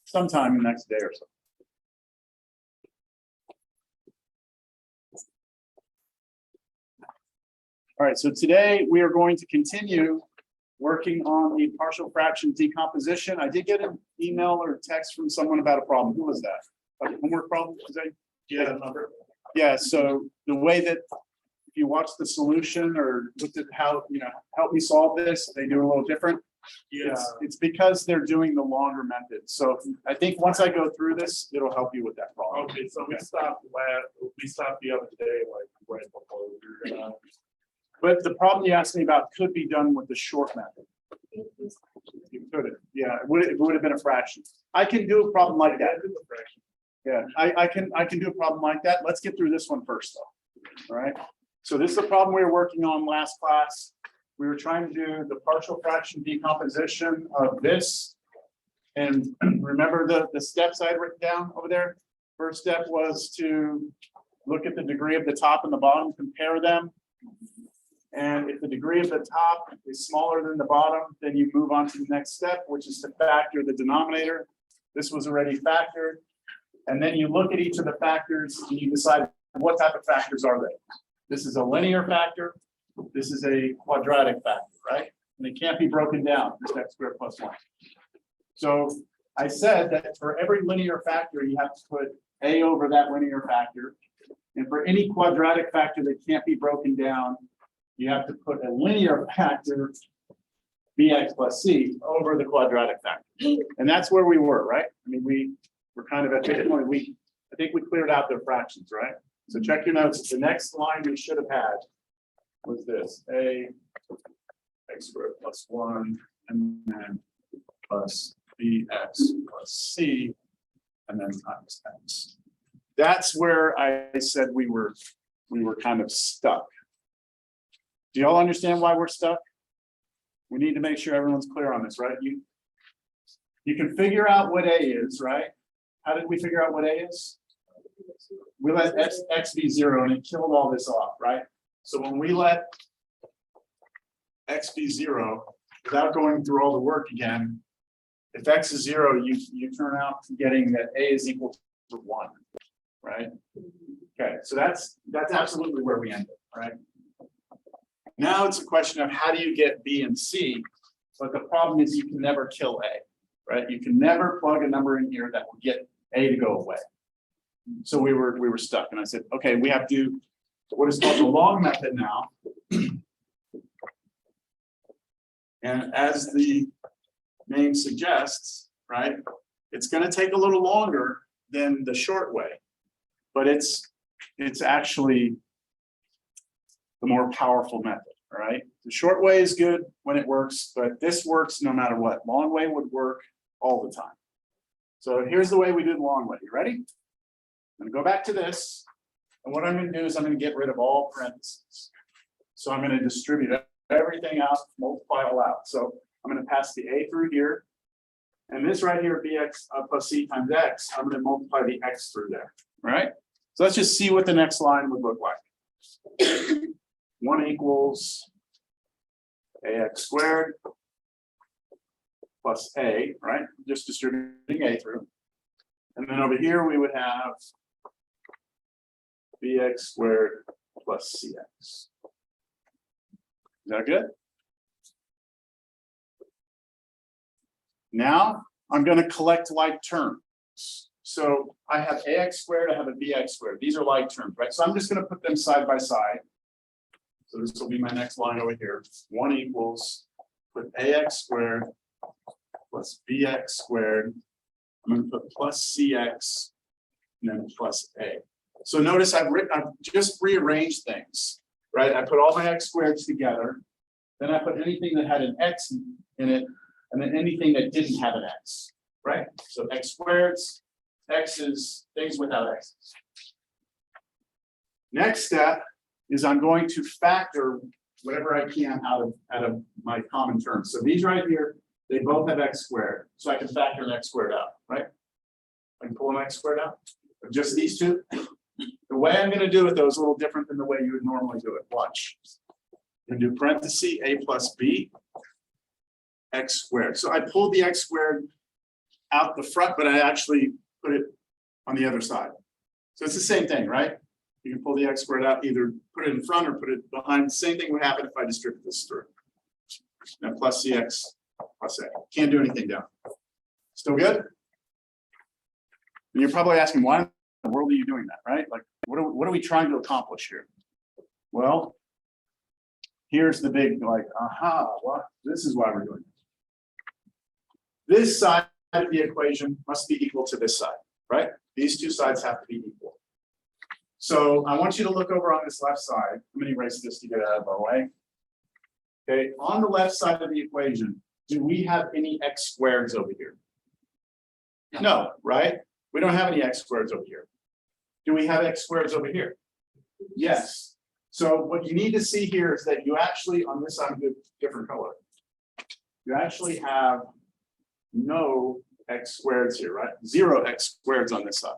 sometime the next day or so. All right, so today we are going to continue working on the partial fraction decomposition. I did get an email or text from someone about a problem. Who was that? A homework problem? Was that? Yeah, number. Yeah, so the way that if you watch the solution or looked at how, help me solve this, they do a little different. Yeah, It's because they're doing the longer method. So I think once I go through this, it'll help you with that problem. okay, so we stopped the other day, like right before we were, But the problem you asked me about could be done with the short method. You could have, yeah, it would have been a fraction. I can do a problem like that. Yeah, I can do a problem like that. Let's get through this one first though. All right. So this is the problem we were working on last class. We were trying to do the partial fraction decomposition of this. And remember the steps I had written down over there? First step was to look at the degree of the top and the bottom, compare them. And if the degree of the top is smaller than the bottom, then you move on to the next step, which is to factor the denominator. This was already factored. And then you look at each of the factors and you decide what type of factors are they. This is a linear factor. This is a quadratic factor, right? And they can't be broken down, just x squared plus 1. So I said that for every linear factor, you have to put a over that linear factor. And for any quadratic factor that can't be broken down, you have to put a linear factor, bx plus c, over the quadratic factor. And that's where we were, right? I mean, we were kind of at the point, I think we cleared out their fractions, right? So check your notes. The next line we should have had was this, a x squared plus 1, and then plus bx plus c, and then times x. That's where I said we were kind of stuck. Do y'all understand why we're stuck? We need to make sure everyone's clear on this, right? You can figure out what a is, right? How did we figure out what a is? We let x be 0 and it killed all this off, right? So when we let x be 0, without going through all the work again, if x is 0, you turn out to getting that a is equal to 1, right? Okay, so that's absolutely where we ended, right? Now it's a question of how do you get b and c, but the problem is you can never kill a, right? You can never plug a number in here that will get a to go away. So we were stuck, and I said, okay, we have to do what is called the long method now. And as the name suggests, right, it's going to take a little longer than the short way, but it's actually the more powerful method, all right? The short way is good when it works, but this works no matter what. Long way would work all the time. So here's the way we do the long way. You ready? I'm going to go back to this. And what I'm going to do is I'm going to get rid of all parentheses. So I'm going to distribute everything out, multiply all out. So I'm going to pass the a through here. And this right here, bx plus c times x, I'm going to multiply the x through there. All right? So let's just see what the next line would look like. 1 equals ax squared plus a, right? Just distributing a through. And then over here we would have bx squared plus cx. Is that good? Now I'm going to collect like terms. So I have ax squared, I have a bx squared. These are like terms, right? So I'm just going to put them side by side. So this will be my next line over here. 1 equals with ax squared plus bx squared. I'm going to put plus cx and then plus a. So notice I've just rearranged things, right? I put all my x squareds together. Then I put anything that had an x in it, and then anything that didn't have an x, right? So x squareds, x's, things without x's. Next step is I'm going to factor whatever I can out of my common terms. So these right here, they both have x squared. So I can factor an x squared out, right? I can pull an x squared out. But just these two. The way I'm going to do it, though, is a little different than the way you would normally do it. Watch. I'm going to do parenthesis a plus b x squared. So I pulled the x squared out the front, but I actually put it on the other side. So it's the same thing, right? You can pull the x squared out, either put it in front or put it behind. Same thing would happen if I distribute this through. Now plus cx plus a. Can't do anything down. Still good? And you're probably asking, why in the world are you doing that, right? Like, what are we trying to accomplish here? Well, here's the big, like, aha, well, this is why we're doing it. This side of the equation must be equal to this side, right? These two sides have to be equal. So I want you to look over on this left side. I'm going to erase this to get out of our way. Okay, on the left side of the equation, do we have any x squareds over here? No, right? We don't have any x squareds over here. Do we have x squareds over here? Yes. So what you need to see here is that you actually, on this side, a different color. You actually have no x squareds here, right? 0 x squareds on this side.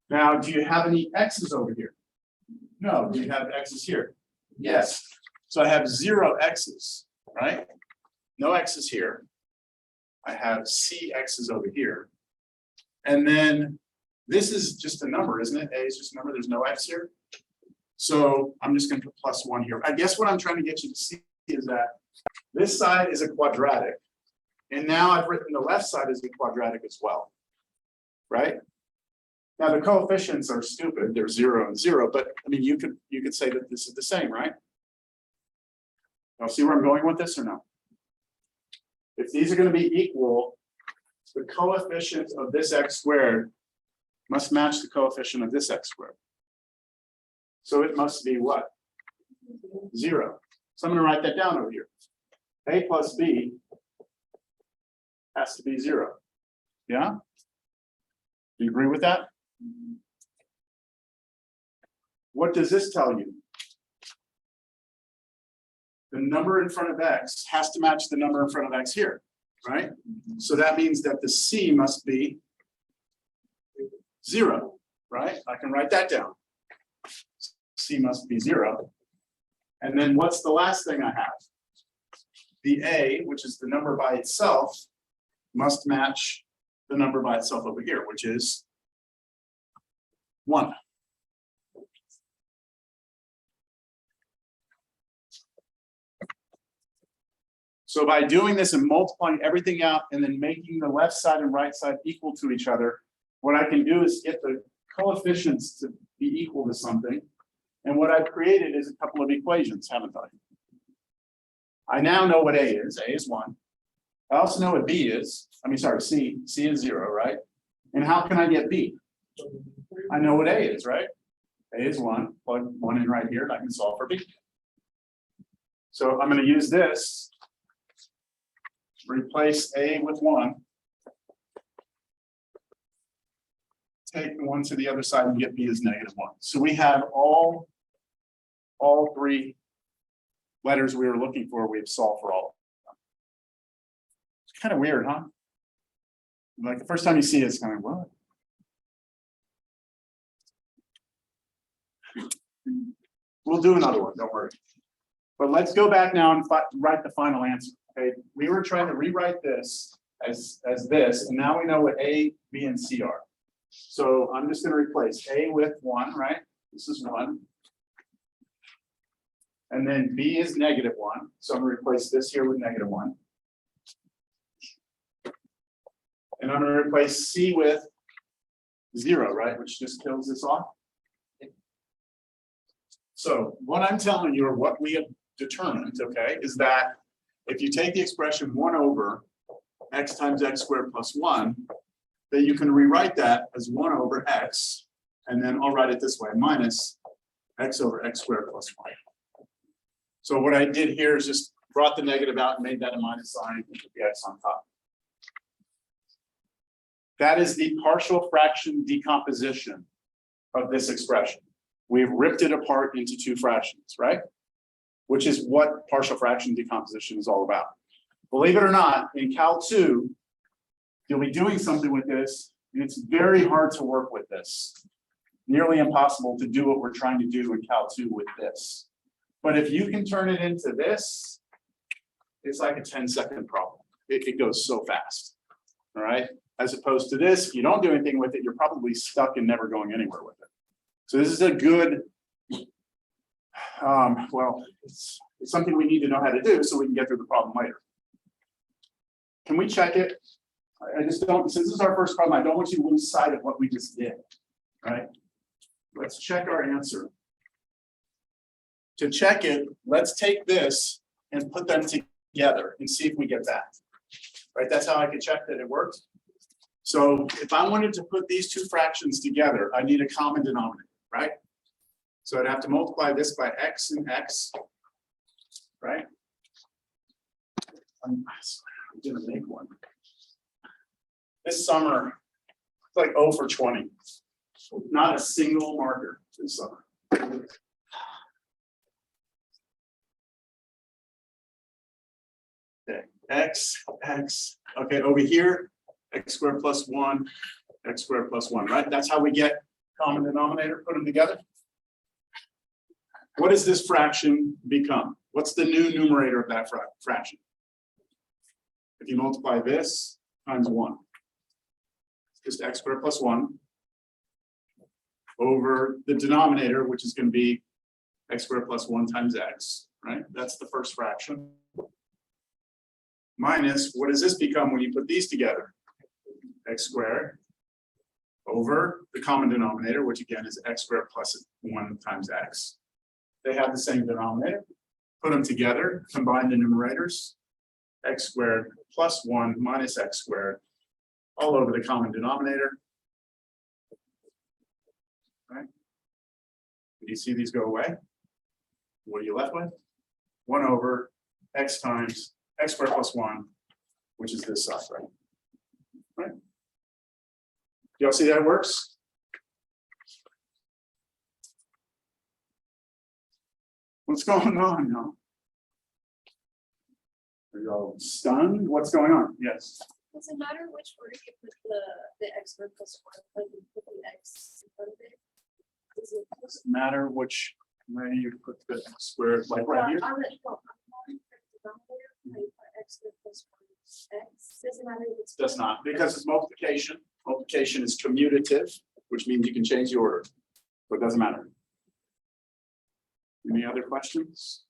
Now, do you have any x's over here? No. Do you have x's here? Yes. So I have 0 x's, right? No x's here. I have c x's over here. And then this is just a number, isn't it? A is just a number. There's no x here. So I'm just going to put +1 here. I guess what I'm trying to get you to see is that this side is a quadratic. And now I've written the left side as a quadratic as well, right? Now the coefficients are stupid. They're 0 and 0, but I mean, you could say that this is the same, right? Y'all see where I'm going with this or no? If these are going to be equal, the coefficient of this x squared must match the coefficient of this x squared. So it must be what? 0. So I'm going to write that down over here. A plus b has to be 0. Yeah? Do you agree with that? What does this tell you? The number in front of x has to match the number in front of x here, right? So that means that the c must be 0, right? I can write that down. C must be 0. And then what's the last thing I have? The a, which is the number by itself, must match the number by itself over here, which is 1. So by doing this and multiplying everything out and then making the left side and right side equal to each other, what I can do is get the coefficients to be equal to something. And what I've created is a couple of equations, haven't I? I now know what A is. A is 1. I also know what B is. I mean, sorry, C. C is 0, right? And how can I get B? I know what A is, right? A is 1. Plug 1 in right here, and I can solve for B. So I'm going to use this. Replace A with 1. Take the 1 to the other side and get B as -1. So we have all 3 letters we were looking for. We've solved for all of them. It's kind of weird, huh? Like the first time you see it, it's kind of what? We'll do another one, don't worry. But let's go back now and write the final answer. Okay, we were trying to rewrite this as this, and now we know what A, B, and C are. So I'm just going to replace A with 1, right? This is 1. And then B is -1. So I'm going to replace this here with -1. And I'm going to replace C with 0, right? Which just kills this off. So what I'm telling you, or what we have determined, okay, is that if you take the expression 1 over x times x squared plus 1, then you can rewrite that as 1 over x, and then I'll write it this way, minus x over x squared plus 1. So what I did here is just brought the negative out and made that a minus sign and put the x on top. That is the partial fraction decomposition of this expression. We've ripped it apart into 2 fractions, right? Which is what partial fraction decomposition is all about. Believe it or not, in Cal 2, you'll be doing something with this, and it's very hard to work with this. Nearly impossible to do what we're trying to do in Cal 2 with this. But if you can turn it into this, it's like a 10-second problem. It goes so fast, all right? As opposed to this, if you don't do anything with it, you're probably stuck and never going anywhere with it. So this is a good, well, it's something we need to know how to do so we can get through the problem later. Can we check it? I just don't, since this is our first problem, I don't want you to lose sight of what we just did, right? Let's check our answer. To check it, let's take this and put them together and see if we get that. Right, that's how I can check that it works. So if I wanted to put these two fractions together, I need a common denominator, right? So I'd have to multiply this by x and x, right? I'm gonna make one. This summer, it's like 0 for 20. Not a single marker this summer. Okay, x, okay, over here, x squared plus 1, x squared plus 1, right? That's how we get common denominator, put them together. What does this fraction become? What's the new numerator of that fraction? If you multiply this times 1, it's just x squared plus 1 over the denominator, which is going to be x squared plus 1 times x, right? That's the first fraction. Minus, what does this become when you put these together? X squared over the common denominator, which again is x squared plus 1 times x. They have the same denominator. Put them together, combine the numerators. X squared plus 1 minus x squared all over the common denominator. Right? Do you see these go away? What are you left with? 1 over x times x squared plus 1, which is this side, right? Right? Y'all see that works? What's going on now? Are y'all stunned? What's going on? Yes. Does it matter which order you put the x squared plus 1, like you put the x in front of it? Does it Doesn't matter which way you put the square, like right here. on the denominator, like x squared plus 1 x, doesn't matter if it's. Does not, because it's multiplication. Multiplication is commutative, which means you can change the order, but it doesn't matter. Any other questions?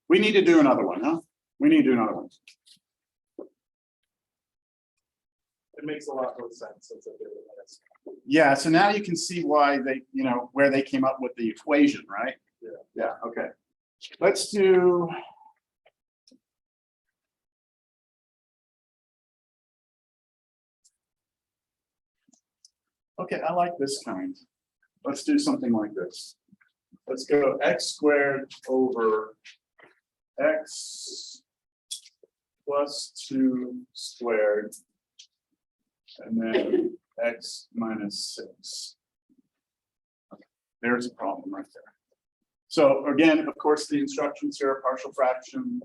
We need to do another one, huh? We need to do another one. It makes a lot more sense since I did it last. Yeah, so now you can see why they, where they came up with the equation, right? Yeah. Yeah, okay. Let's do. Okay, I like this kind. Let's do something like this. Let's go x squared over x plus 2 squared, and then x minus 6. Okay, there's a problem right there. So again, of course, the instructions here are partial fraction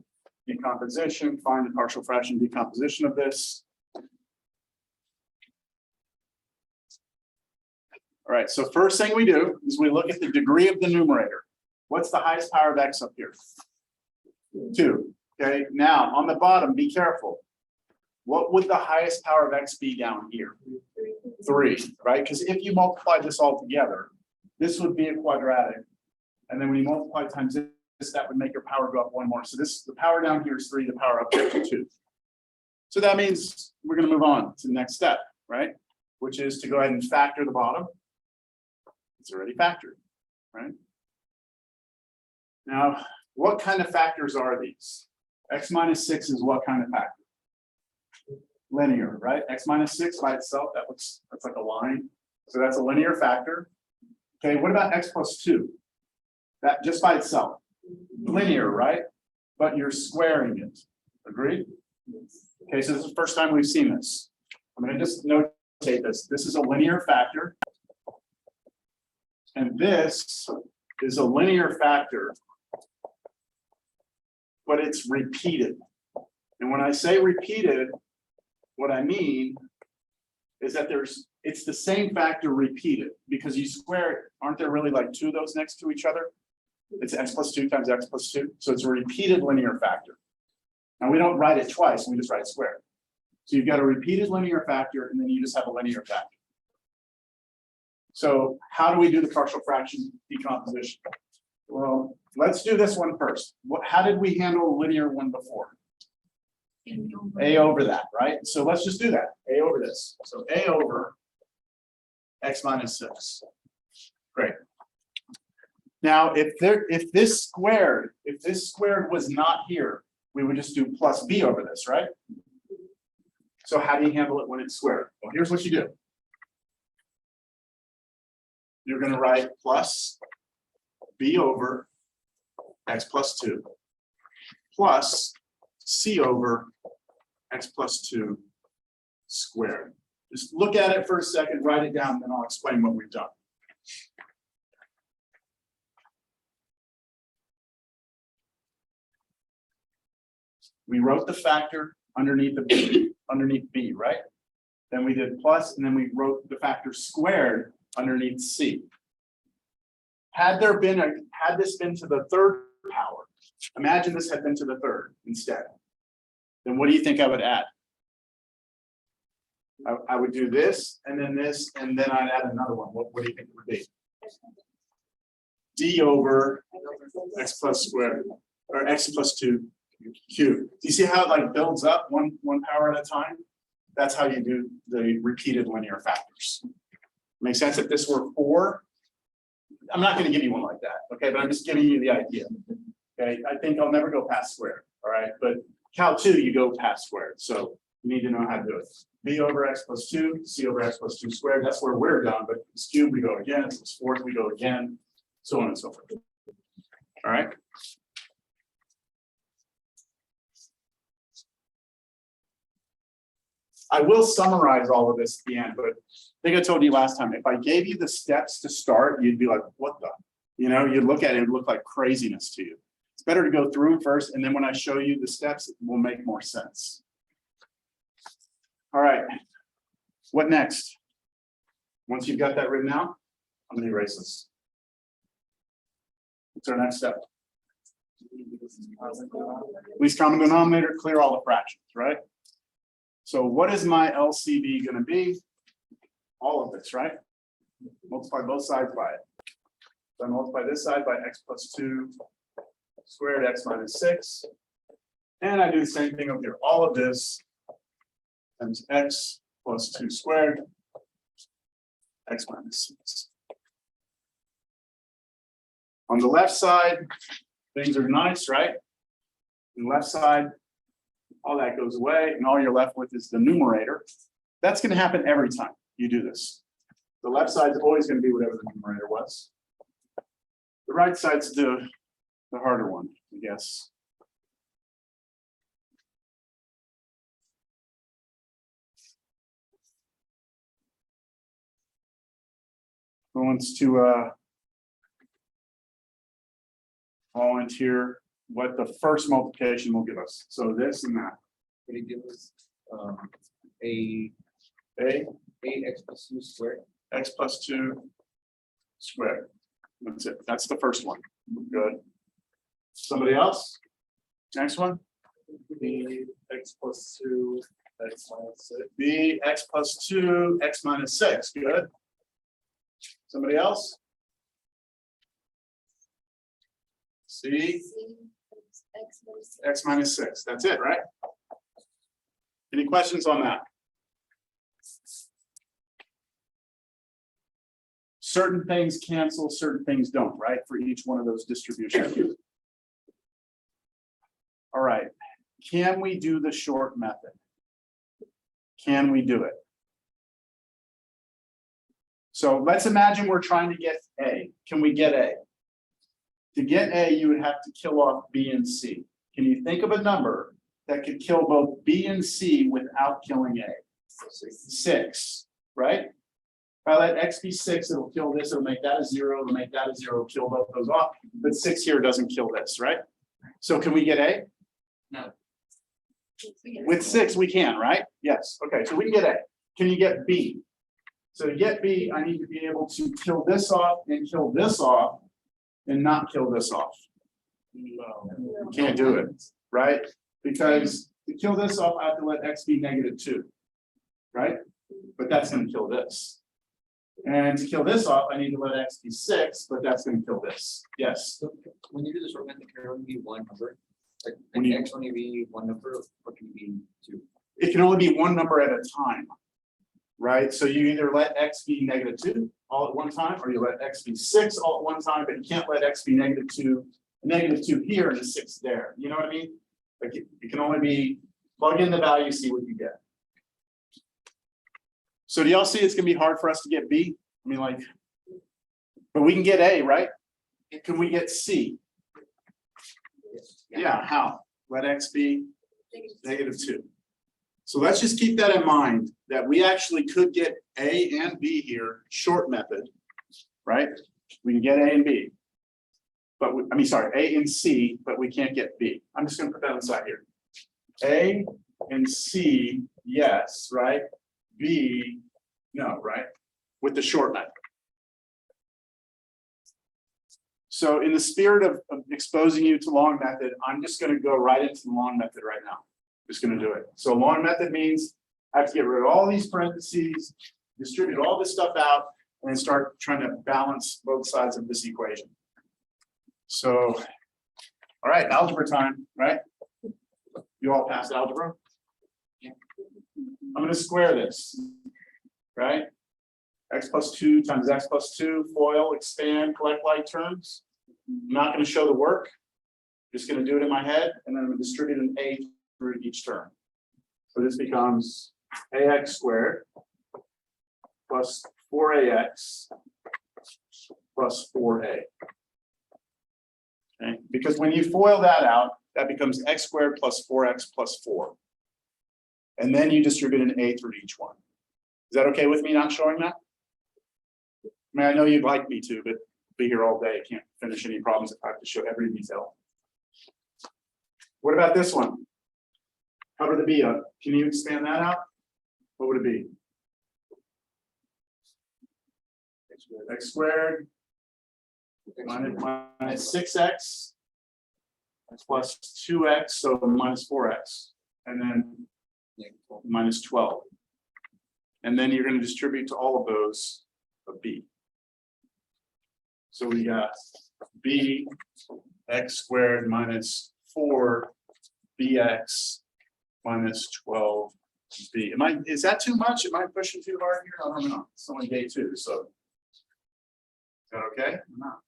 decomposition. Find the partial fraction decomposition of this. All right, so first thing we do is we look at the degree of the numerator. What's the highest power of x up here? 2. Okay, now on the bottom, be careful. What would the highest power of x be down here? 3, right? Because if you multiply this all together, this would be a quadratic. And then when you multiply times this, that would make your power go up 1 more. So this, the power down here is 3, the power up here is 2. So that means we're going to move on to the next step, right? Which is to go ahead and factor the bottom. It's already factored, right? Now, what kind of factors are these? X minus 6 is what kind of factor? Linear, right? X minus 6 by itself, that's like a line. So that's a linear factor. Okay, what about x plus 2? That just by itself. Linear, right? But you're squaring it. Agreed? Okay, so this is the first time we've seen this. I'm going to just notate this. This is a linear factor. And this is a linear factor, but it's repeated. And when I say repeated, what I mean is that it's the same factor repeated, because you square it, aren't there really like 2 of those next to each other? It's x plus 2 times x plus 2. So it's a repeated linear factor. Now we don't write it twice, we just write it squared. So you've got a repeated linear factor, and then you just have a linear factor. So how do we do the partial fraction decomposition? Well, let's do this one first. How did we handle the linear one before? A over that, right? So let's just do that. A over this. So A over x minus 6. Great. Now, if this squared was not here, we would just do plus b over this, right? So how do you handle it when it's squared? Well, here's what you do. You're going to write plus b over x plus 2 plus c over x plus 2 squared. Just look at it for a second, write it down, then I'll explain what we've done. We wrote the factor underneath b, right? Then we did plus, and then we wrote the factor squared underneath c. Had this been to the third power, imagine this had been to the third instead. Then what do you think I would add? I would do this, and then I'd add another one. What do you think it would be? D over x plus squared, or x plus 2 cubed. Do you see how it like builds up one power at a time? That's how you do the repeated linear factors. Make sense? If this were 4, I'm not going to give you one like that, okay? But I'm just giving you the idea. Okay, I think I'll never go past squared, all right? But Cal 2, you go past squared, so you need to know how to do it. B over x plus 2, c over x plus 2 squared. That's where we're done. But if it's cubed, we go again. If it's fourth, we go again, so on and so forth. All right. I will summarize all of this at the end, but I think I told you last time, if I gave you the steps to start, you'd be like, what the? You know, you'd look at it, it would look like craziness to you. It's better to go through them first, and then when I show you the steps, it will make more sense. All right, what next? Once you've got that written out, I'm going to erase this. What's our next step? Least common denominator, clear all the fractions, right? So what is my LCD going to be? All of this, right? Multiply both sides by it. So I multiply this side by x plus 2 squared x minus 6. And I do the same thing over here. All of this times x plus 2 squared x minus 6. On the left side, things are nice, right? On the left side, all that goes away, and all you're left with is the numerator. That's going to happen every time you do this. The left side is always going to be whatever the numerator was. The right side's the harder one, I guess. Who wants to volunteer what the first multiplication will give us? So this and that. Can you give us a 8x plus 2 squared? X plus 2 squared. That's it. That's the first one. Good. Somebody else? Next one. B x plus 2 x minus 6. B x plus 2 x minus 6. Good. Somebody else? C x minus 6. That's it, right? Any questions on that? Certain things cancel, certain things don't, right? For each one of those distributions. All right. Can we do the short method? Can we do it? So let's imagine we're trying to get A. Can we get A? To get A, you would have to kill off B and C. Can you think of a number that could kill both B and C without killing A? 6, right? If I let X be 6, it'll kill this, it'll make that a 0, it'll make that a 0, kill both those off. But 6 here doesn't kill this, right? So can we get A? No. With 6, we can, right? Yes. Okay, so we can get A. Can you get B? So to get B, I need to be able to kill this off and kill this off and not kill this off. No. Can't do it, right? Because To kill this off, I have to let X be -2. Right? But that's gonna kill this. And to kill this off, I need to let X be 6, but that's gonna kill this. Yes. So when you do the short method, can it only be one number? Like, When can you- X only be one number, or can it be two? It can only be one number at a time. Right? So you either let X be -2 all at one time, or you let X be 6 all at one time, but you can't let X be -2 here and a 6 there. You know what I mean? Like it can only be plug in the value, see what you get. So do y'all see it's gonna be hard for us to get B? I mean, like, but we can get A, right? Can we get C? Yes. Yeah, how? Let X be -2. So let's just keep that in mind, that we actually could get A and B here, short method, right? We can get A and B. But A and C, but we can't get B. I'm just gonna put that inside here. A and C, yes, right? B, no, right? With the short method. So in the spirit of exposing you to long method, I'm just gonna go right into the long method right now. Just gonna do it. So long method means I have to get rid of all these parentheses, distribute all this stuff out, and then start trying to balance both sides of this equation. So, all right, algebra time, right? You all passed algebra? I'm gonna square this, right? X plus 2 times X plus 2, FOIL, expand, collect like terms. I'm not gonna show the work. Just gonna do it in my head, and then I'm gonna distribute an A through each term. So this becomes AX squared plus 4AX plus 4A. Okay, because when you FOIL that out, that becomes X squared plus 4X plus 4. And then you distribute an A through each one. Is that okay with me not showing that? I mean, I know you'd like me to, but be here all day. I can't finish any problems if I have to show every detail. What about this one? Cover the B up. Can you expand that out? What would it be? X squared minus 6X plus 2X, so minus 4X, and then minus 12. And then you're going to distribute to all of those a B. So we got B X squared minus 4BX minus 12B. Is that too much? Am I pushing too hard here? I don't know. It's only day 2, so. Is that okay? No.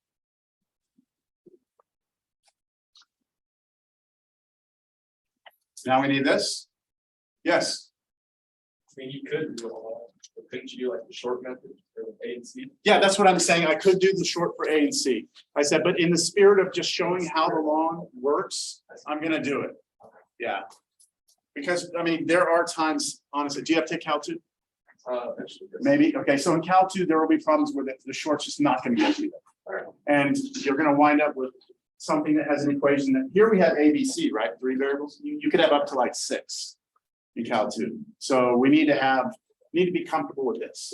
Now we need this. Yes. I mean, you could do all, but couldn't you do like the short method or the A and C? Yeah, that's what I'm saying. I could do the short for A and C. I said, but in the spirit of just showing how the long works, I'm gonna do it. Yeah. Because, I mean, there are times, honestly, do you have to take Cal 2? Actually, yes. Maybe, okay, so in Cal 2, there will be problems where the short's just not gonna get you. And you're gonna wind up with something that has an equation that, here we have A, B, C, right? 3 variables. You could have up to like 6 in Cal 2. So we need to be comfortable with this.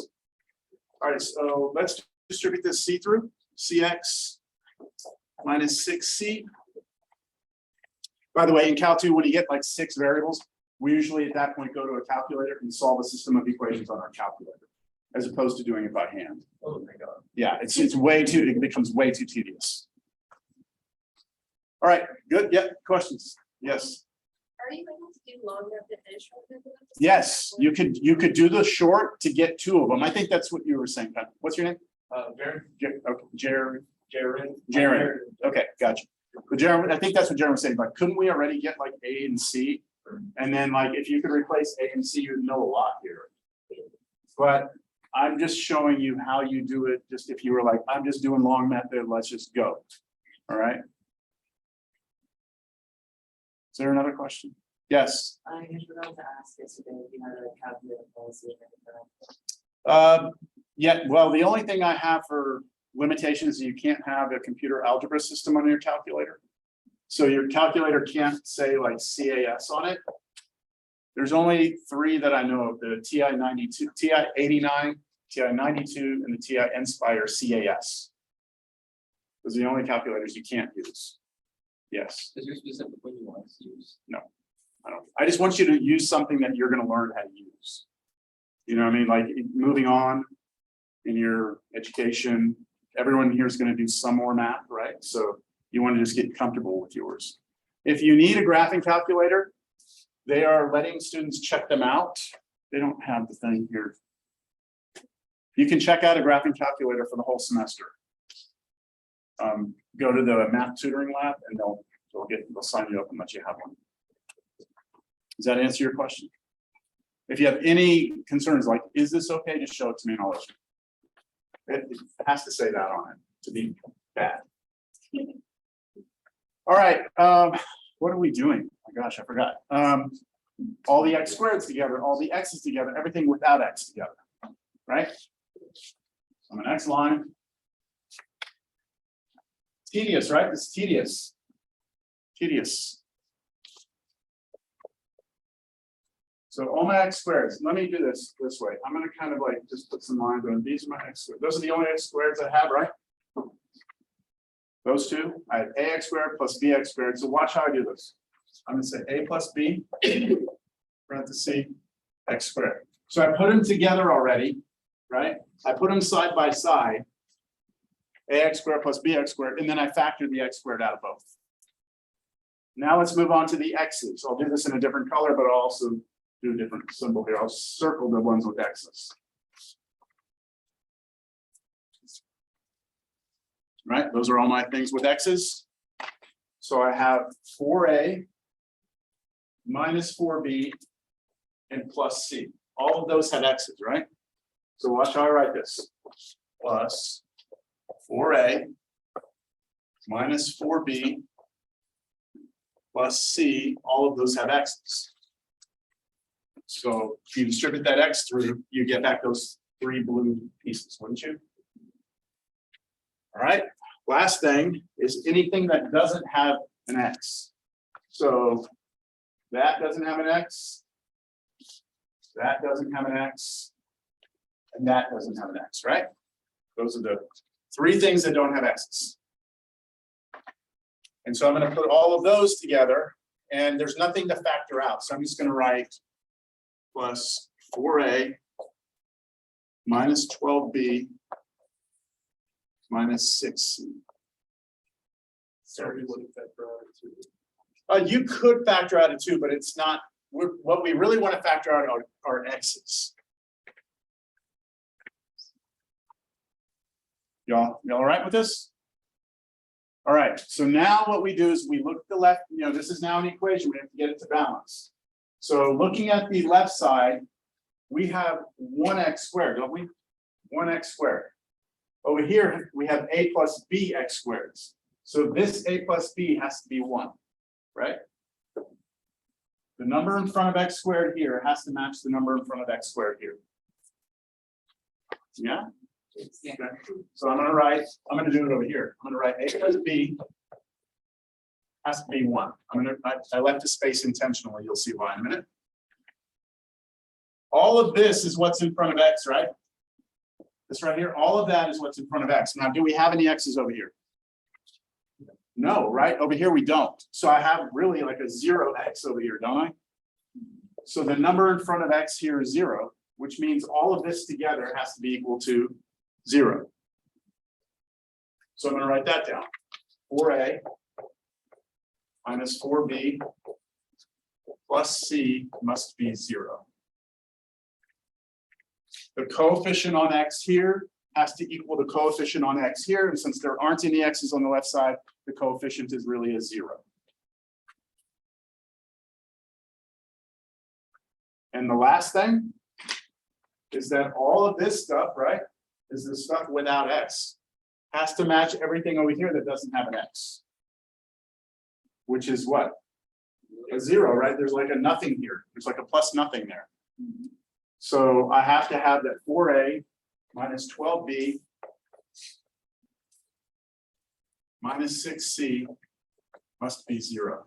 All right, so let's distribute this C through, CX minus 6C. By the way, in Cal 2, when you get like 6 variables, we usually at that point go to a calculator and solve a system of equations on our calculator, as opposed to doing it by hand. Oh my God. Yeah, it becomes way too tedious. All right, good. Yeah, questions? Yes. Are you able to do long method and short method? at the same Yes, time? you could do the short to get 2 of them. I think that's what you were saying. What's your name? Very, Okay, Jared. Jaren. Jaren. Okay, gotcha. But Jared, I think that's what Jared was saying. Like, couldn't we already get like A and C? And then like, if you could replace A and C, you'd know a lot here. But I'm just showing you how you do it. Just if you were like, I'm just doing long method, let's just go. All right. Is there another question? Yes. I forgot to ask yesterday if you had a calculator policy. Yeah, well, the only thing I have for limitations is you can't have a computer algebra system on your calculator. So your calculator can't say like CAS on it. There's only 3 that I know of, the TI-92, TI-89, TI-92, and the TI-Nspire CAS. Those are the only calculators you can't use. Yes, Is there a specific one you want us to use? I just want you to use something that you're gonna learn how to use. You know what I mean? Like moving on in your education, everyone here is gonna do some more math, right? So you want to just get comfortable with yours. If you need a graphing calculator, they are letting students check them out. They don't have the thing here. You can check out a graphing calculator for the whole semester. Go to the math tutoring lab and they'll sign you up and let you have one. Does that answer your question? If you have any concerns, like, is this okay? Just show it to me and I'll let you. It has to say that on it to be bad. All right, what are we doing? Oh my gosh, I forgot. All the x squareds together, all the x's together, everything without x together, right? I'm an x line. Tedious, right? It's tedious. Tedious. So all my x squareds, let me do this way. I'm gonna kind of like just put some lines on. These are my x squared. Those are the only x squareds I have, right? Those two, I have ax squared plus bx squared. So watch how I do this. I'm gonna say a plus b, parentheses, x squared. So I put them together already, right? I put them side by side, ax squared plus bx squared, and then I factor the x squared out of both. Now let's move on to the x's. I'll do this in a different color, but I'll also do a different symbol here. I'll circle the ones with x's. Right, those are all my things with x's. So I have 4a minus 4b and plus c. All of those have x's, right? So watch how I write this. Plus 4a minus 4b plus c, all of those have x's. So if you distribute that x through, you get back those 3 blue pieces, wouldn't you? All right, last thing is anything that doesn't have an x. So that doesn't have an x, that doesn't have an x, and that doesn't have an x, right? Those are the 3 things that don't have x's. And so I'm going to put all of those together, and there's nothing to factor out. So I'm just going to write plus 4a minus 12b minus 6c. Sorry, what is that for? You could factor out a 2, but it's not. What we really want to factor out are x's. Y'all all right with this? All right, so now what we do is we look at the left, this is now an equation, we have to get it to balance. So looking at the left side, we have 1x squared, don't we? 1x squared. Over here, we have a plus bx squareds. So this a plus b has to be 1, right? The number in front of x squared here has to match the number in front of x squared here. Yeah? Okay. So I'm gonna do it over here. I'm gonna write a plus b has to be 1. I left the space intentionally. You'll see why in a minute. All of this is what's in front of x, right? This right here, all of that is what's in front of x. Now, do we have any x's over here? No, right? Over here we don't. So I have really like a 0x over here, don't I? So the number in front of x here is 0, which means all of this together has to be equal to 0. So I'm going to write that down. 4a minus 4b plus c must be 0. The coefficient on x here has to equal the coefficient on x here, and since there aren't any x's on the left side, the coefficient is really a 0. And the last thing is that all of this stuff, right, is the stuff without x, has to match everything over here that doesn't have an x. Which is what? A 0, right? There's like a nothing here. There's like a plus nothing there. So I have to have that 4a minus 12b minus 6c must be 0.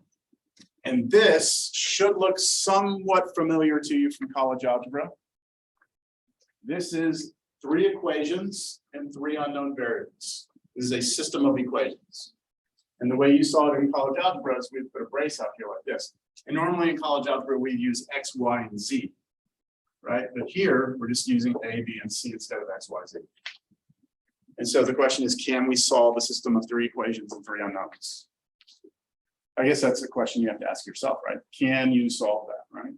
And this should look somewhat familiar to you from college algebra. This is 3 equations and 3 unknown variables. This is a system of equations. And the way you saw it in college algebra is we put a brace out here like this. And normally in college algebra, we use X, Y, and Z. Right, but here, we're just using A, B, and C instead of X, Y, Z. And so the question is, can we solve a system of 3 equations and 3 unknowns? I guess that's the question you have to ask yourself, right? Can you solve that, right?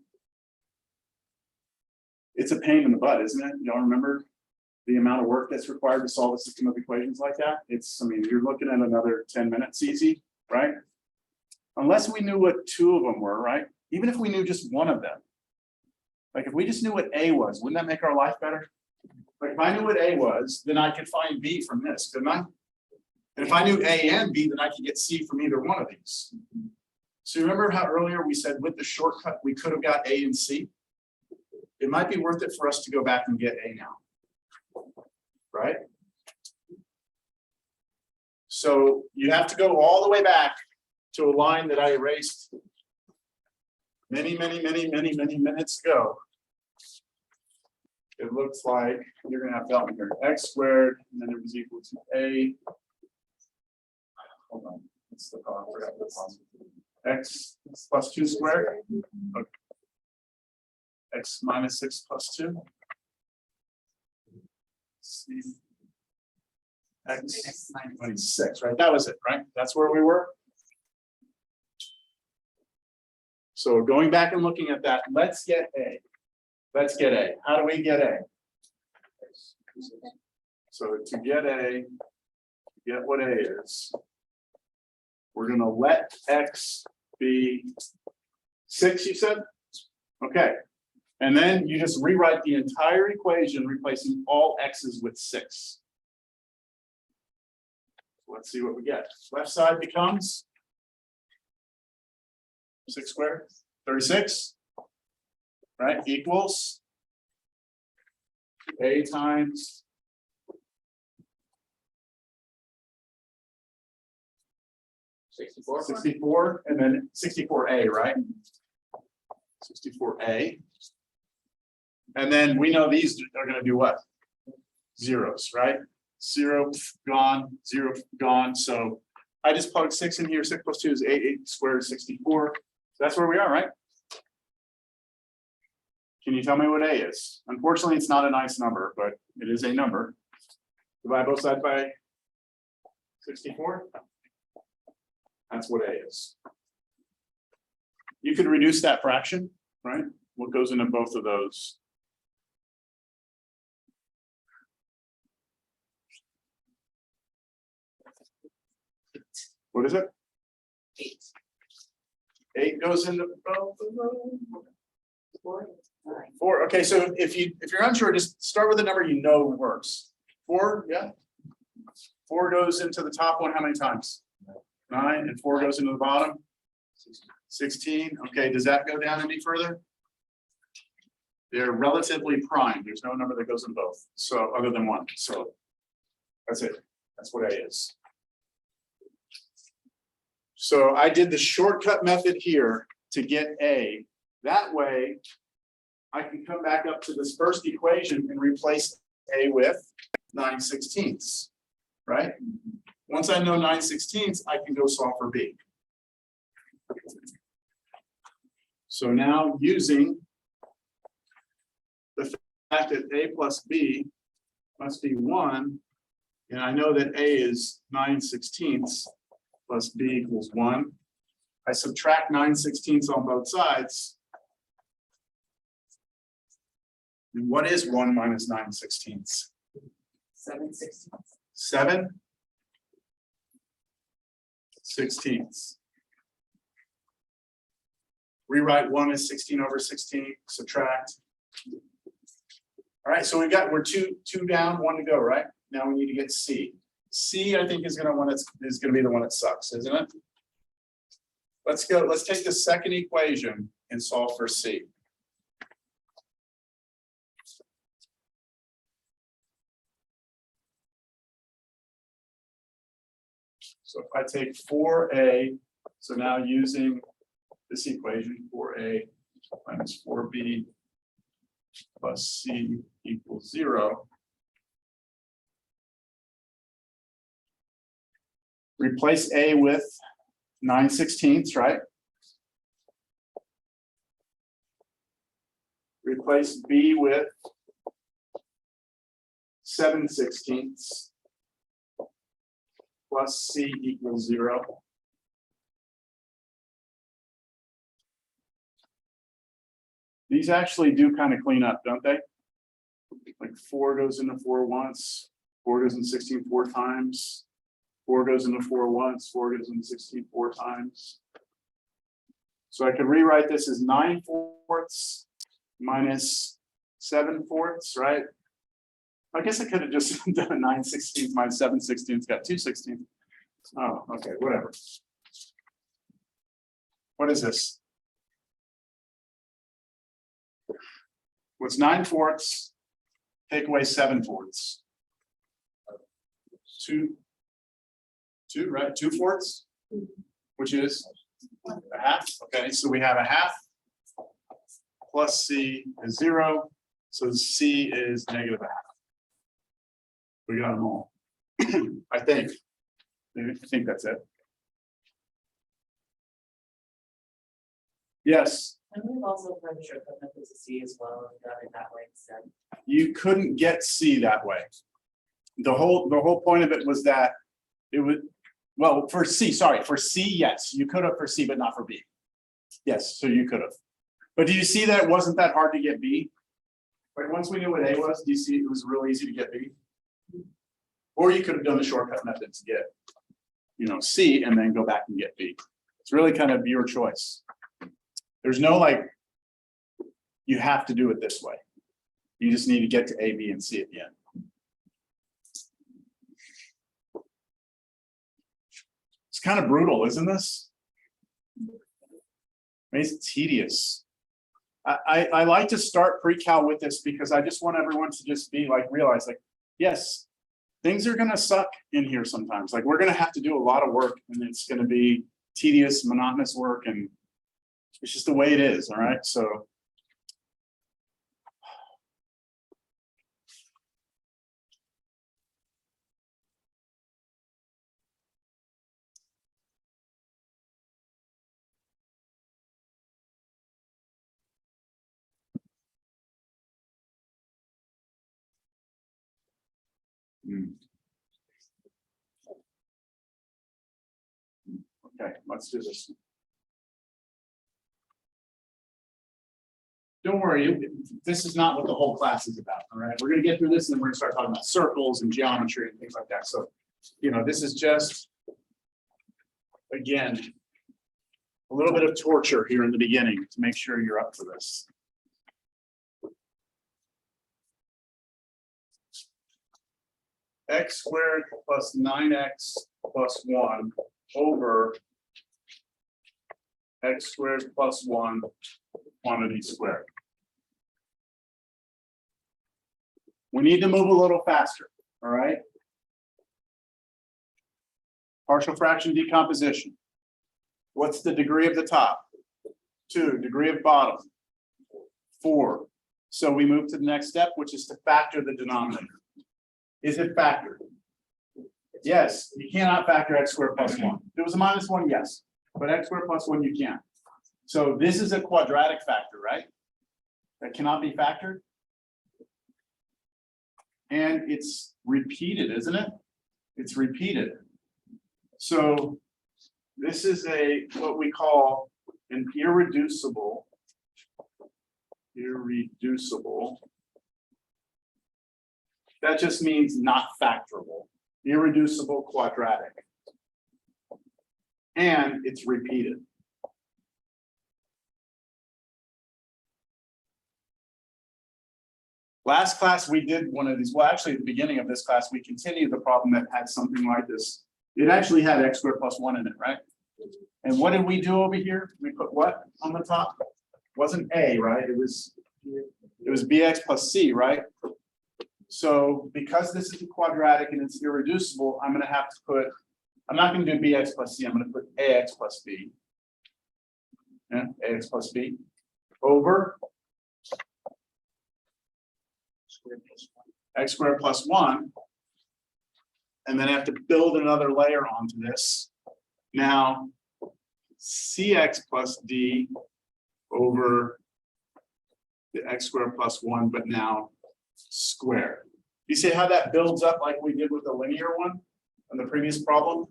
It's a pain in the butt, isn't it? Y'all remember the amount of work that's required to solve a system of equations like that? I mean, you're looking at another 10 minutes easy, right? Unless we knew what 2 of them were, right? Even if we knew just one of them. Like if we just knew what A was, wouldn't that make our life better? Like if I knew what A was, then I could find B from this, couldn't I? And if I knew A and B, then I could get C from either one of these. So remember how earlier we said with the shortcut, we could have got A and C? It might be worth it for us to go back and get A now. Right? So you have to go all the way back to a line that I erased many minutes ago. It looks like you're gonna have to help me here. X squared, and then it was equal to A. Hold on, what's the I forgot the positive. X plus 2 squared. Okay. X minus 6 plus 2. C. X minus 6, right? That was it, right? That's where we were. So going back and looking at that, let's get A. Let's get A. How do we get A? So to get A, to get what A is, we're going to let X be 6, you said? Okay. And then you just rewrite the entire equation, replacing all X's with 6. Let's see what we get. Left side becomes 6 squared, 36, right, equals A times $64. 64, and then 64A, right? 64A. And then we know these are going to do what? Zeros, right? 0 gone, 0 gone. So I just plugged 6 in here. 6 plus 2 is 8. 8 squared is 64. That's where we are, right? Can you tell me what A is? Unfortunately, it's not a nice number, but it is a number. Divide both sides by 64. That's what A is. You could reduce that fraction, right? What goes into both of those? What is it? 8 goes into both of those. 4. Okay, so if you're unsure, just start with a number you know works. 4, yeah. 4 goes into the top one how many times? 9, and 4 goes into the bottom. 16. Okay, does that go down any further? They're relatively prime. There's no number that goes in both. So other than 1. So that's it. That's what A is. So I did the shortcut method here to get A. That way, I can come back up to this first equation and replace A with 9/16, right? Once I know 9/16, I can go solve for B. So now using the fact that A plus B must be 1, and I know that A is 9/16 plus B equals 1. I subtract 9/16 on both sides. And what is 1 minus 9/16? 7/16. 7/16. Rewrite 1 as 16/16, subtract. All right, so we're two down, 1 to go, right? Now we need to get C. C, I think, is gonna be the one that sucks, isn't it? Let's go. Let's take the second equation and solve for C. So if I take 4A, so now using this equation, 4A minus 4B plus C equals 0. Replace A with 9/16, right? replace B with 7/16 plus C equals 0. These actually do kind of clean up, don't they? Like 4 goes into 4 once, 4 goes into 16 4 times, 4 goes into 4 once, 4 goes into 16 4 times. So I could rewrite this as 9/4 minus 7/4, right? I guess I could have just done 9/16 minus 7/16, got 2/16. Oh, okay, whatever. What is this? What's 9/4? Take away 7/4. 2, right? 2/4, which is a half. Okay, so we have a half plus C is 0. So C is -1/2. We got them all. I think. I think that's it. Yes, And we've also tried to shortcut methods to C as well, and done it that way instead. you couldn't get C that way. The whole point of it was that it would, well, for C, sorry, for C, yes, you could have for C, but not for B. Yes, so you could have. But do you see that it wasn't that hard to get B? Like, once we knew what A was, do you see it was really easy to get B? Or you could have done the shortcut method to get, C and then go back and get B. It's really kind of your choice. There's no like, you have to do it this way. You just need to get to A, B, and C at the end. It's kind of brutal, isn't this? It's tedious. I like to start pre-cal with this because I just want everyone to just be like, realize like, yes, things are gonna suck in here sometimes. Like, we're gonna have to do a lot of work and it's gonna be tedious, monotonous work, and it's just the way it is, all right? So. Okay, let's do this. Don't worry, this is not what the whole class is about, all right? We're gonna get through this and then we're gonna start talking about circles and geometry and things like that. So, this is just, again, a little bit of torture here in the beginning to make sure you're up for this. X squared plus 9x plus 1 over x squared plus 1 quantity squared. We need to move a little faster, all right? Partial fraction decomposition. What's the degree of the top? 2, degree of bottom? 4. So we move to the next step, which is to factor the denominator. Is it factored? Yes, you cannot factor x squared plus 1. If it was a -1, yes, but x squared plus 1 you can. So this is a quadratic factor, right? That cannot be factored. And it's repeated, isn't it? It's repeated. So this is what we call an irreducible. That just means not factorable. Irreducible quadratic. And it's repeated. Last class, we did one of these. Well, actually, at the beginning of this class, we continued the problem that had something like this. It actually had x squared plus 1 in it, right? And what did we do over here? We put what on the top? Wasn't A, right? It was bx plus c, right? So because this is a quadratic and it's irreducible, I'm going to have to put, I'm not going to do bx plus c, I'm going to put ax plus b. Yeah, ax plus b over x squared plus 1. And then I have to build another layer onto this. Now, cx plus d over the x squared plus 1, but now squared. You see how that builds up like we did with the linear one on the previous problem?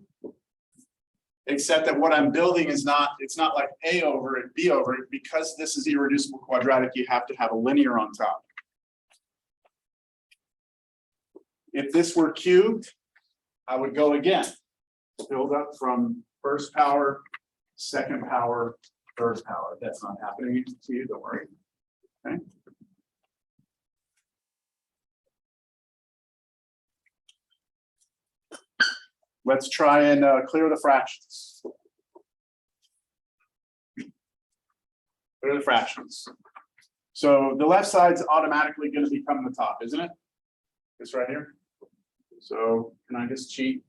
Except that what I'm building is not, it's not like a over it, b over it, because this is irreducible quadratic, you have to have a linear on top. If this were cubed, I would go again, build up from first power, second power, third power. That's not happening to you, don't worry. Okay. Let's try and clear the fractions. Clear the fractions. So the left side's automatically going to become the top, isn't it? This right here. So can I just cheat?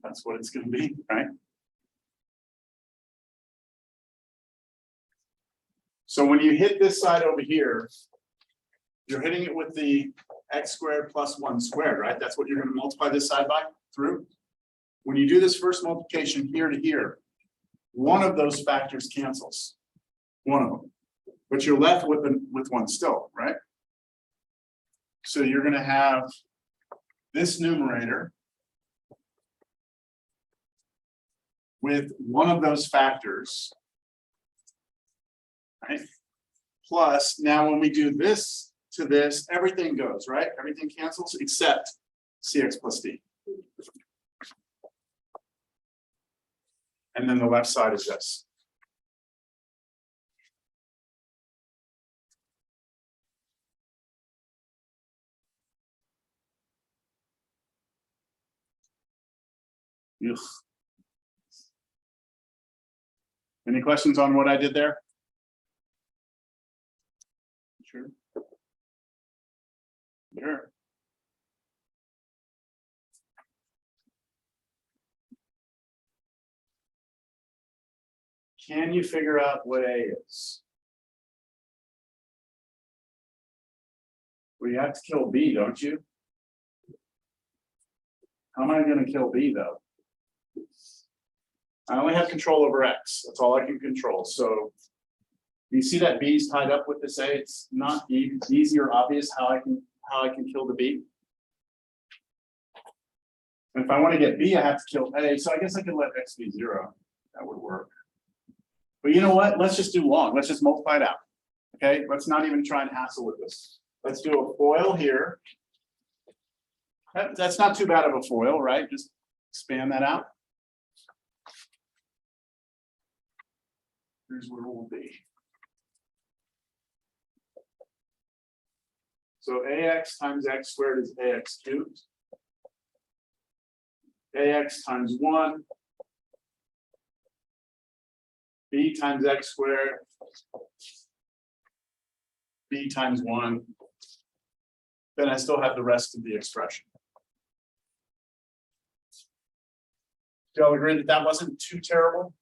That's what it's going to be, right? So when you hit this side over here, you're hitting it with the x squared plus 1 squared, right? That's what you're going to multiply this side by through. When you do this first multiplication here to here, one of those factors cancels. One of them. But you're left with one still, right? So you're going to have this numerator with one of those factors, right? Plus, now when we do this to this, everything goes, right? Everything cancels except cx plus d. And then the left side is this. Ugh. Any questions on what I did there? Sure. Sure. Can you figure out what A is? Well, you have to kill B, don't you? How am I going to kill B though? I only have control over X. That's all I can control. So you see that B is tied up with this A. It's not easy or obvious how I can kill the B. And if I want to get B, I have to kill A. So I guess I could let X be 0. That would work. But you know what? Let's just do long. Let's just multiply it out. Okay. Let's not even try and hassle with this. Let's do a FOIL here. That's not too bad of a FOIL, right? Just expand that out. Here's where we'll be. So AX times X squared is AX cubed. AX times 1. B times X squared. B times 1. Then I still have the rest of the expression. Do y'all agree that that wasn't too terrible?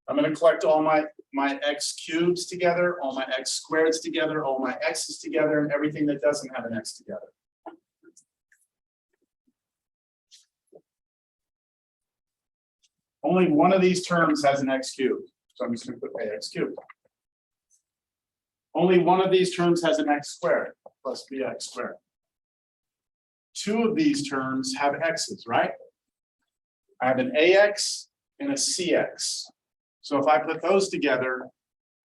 I'm going to collect all my X cubes together, all my X squareds together, all my X's together, and everything that doesn't have an X together. Only one of these terms has an X cubed. So I'm just going to put AX cubed. Only one of these terms has an X squared plus BX squared. Two of these terms have X's, right? I have an AX and a CX. So if I put those together,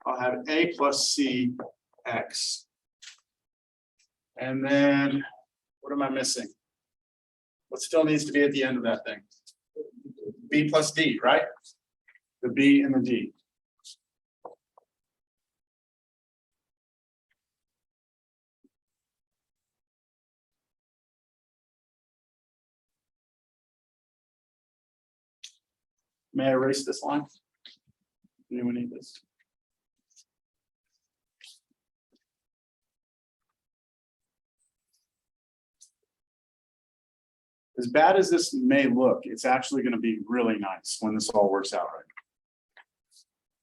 I'll have A plus C X. And then what am I missing? What still needs to be at the end of that thing? B plus D, right? The B and the D. May I erase this line? Anyone need this? As bad as this may look, it's actually going to be really nice when this all works out right.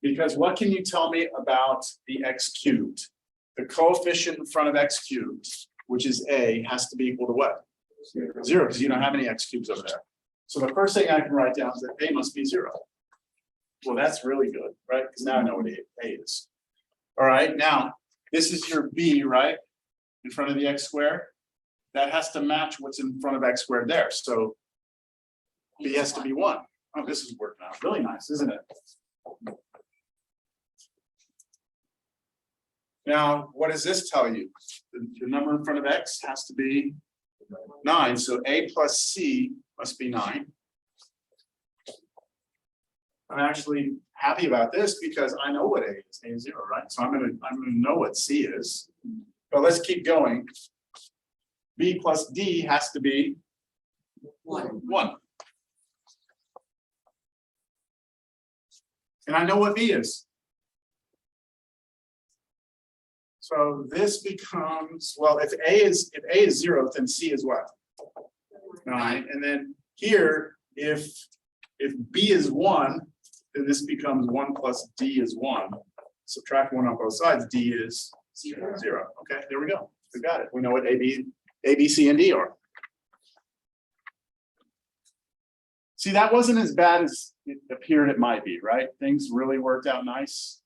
Because what can you tell me about the X cubed? The coefficient in front of X cubed, which is A, has to be equal to what? 0, because you don't have any X cubes over there. So the first thing I can write down is that A must be 0. Well, that's really good, right? Because now I know what A is. All right, now, this is your B, right? In front of the X squared. That has to match what's in front of X squared there, so. B has to be 1. Oh, this is working out really nice, isn't it? Now, what does this tell you? The number in front of X has to be 9, so A plus C must be 9. I'm actually happy about this because I know what A is. A is 0, right? So I'm gonna know what C is. But let's keep going. B plus D has to be 1. And I know what B is. So this becomes, well, if A is 0, then C is what? 9. And then here, if B is 1, then this becomes 1 plus D is 1. Subtract 1 on both sides, D is 0. Okay, there we go. We got it. We know what A, B, C, and D are. See, that wasn't as bad as it appeared it might be, right? Things really worked out nice.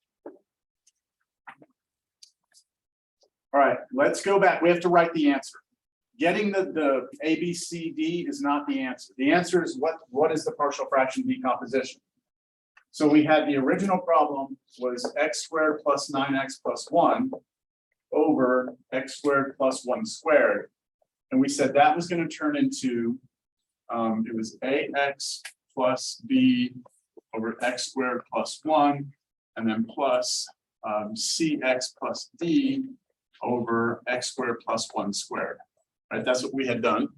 All right, let's go back. We have to write the answer. Getting the A, B, C, D is not the answer. The answer is what is the partial fraction decomposition? So we had the original problem was x squared plus 9x plus 1 over x squared plus 1 squared. And we said that was going to turn into, it was ax plus b over x squared plus 1, and then plus cx plus d over x squared plus 1 squared. Right, that's what we had done.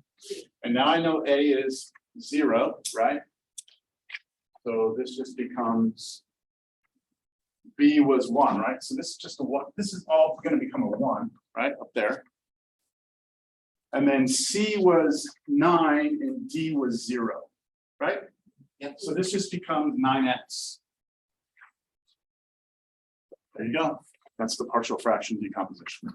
And now I know A is 0, right? So this just becomes B was 1, right? So this is just a 1. This is all going to become a 1, right? Up there. And then C was 9 and D was 0, right? Yep. So this just becomes 9x. There you go. That's the partial fraction decomposition.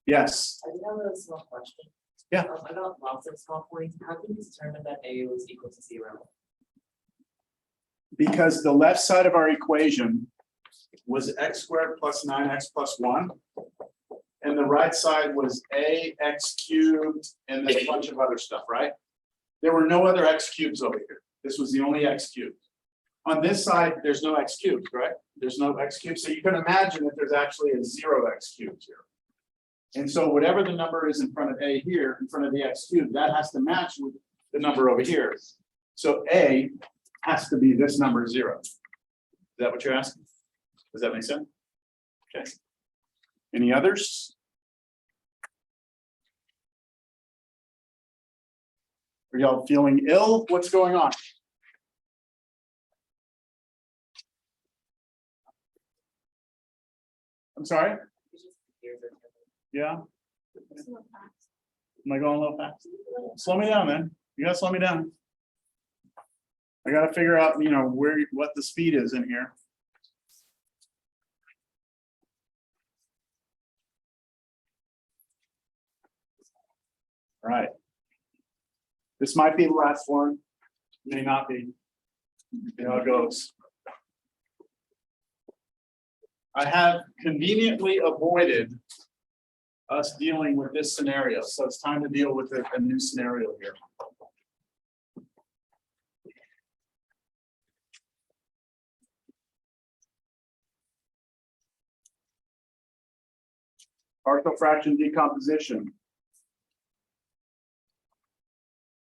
Yes. I did have a small question. Yeah. About lots of small points, how can you determine that A was equal to 0? Because the left side of our equation was x squared plus 9x plus 1. And the right side was ax cubed and then a bunch of other stuff, right? There were no other x cubes over here. This was the only x cubed. On this side, there's no x cubed, right? There's no x cubed. So you can imagine that there's actually a 0x cubed here. And so whatever the number is in front of A here, in front of the x cubed, that has to match with the number over here. So A has to be this number 0. Is that what you're asking? Does that make sense? Okay. Any others? Are y'all feeling ill? What's going on? I'm sorry? Yeah? Am I going a little fast? Slow me down, man. You gotta slow me down. I gotta figure out, you know, what the speed is in here. All right. This might be the last one, may not be. See how it goes. I have conveniently avoided us dealing with this scenario, so it's time to deal with a new scenario here. Partial fraction decomposition.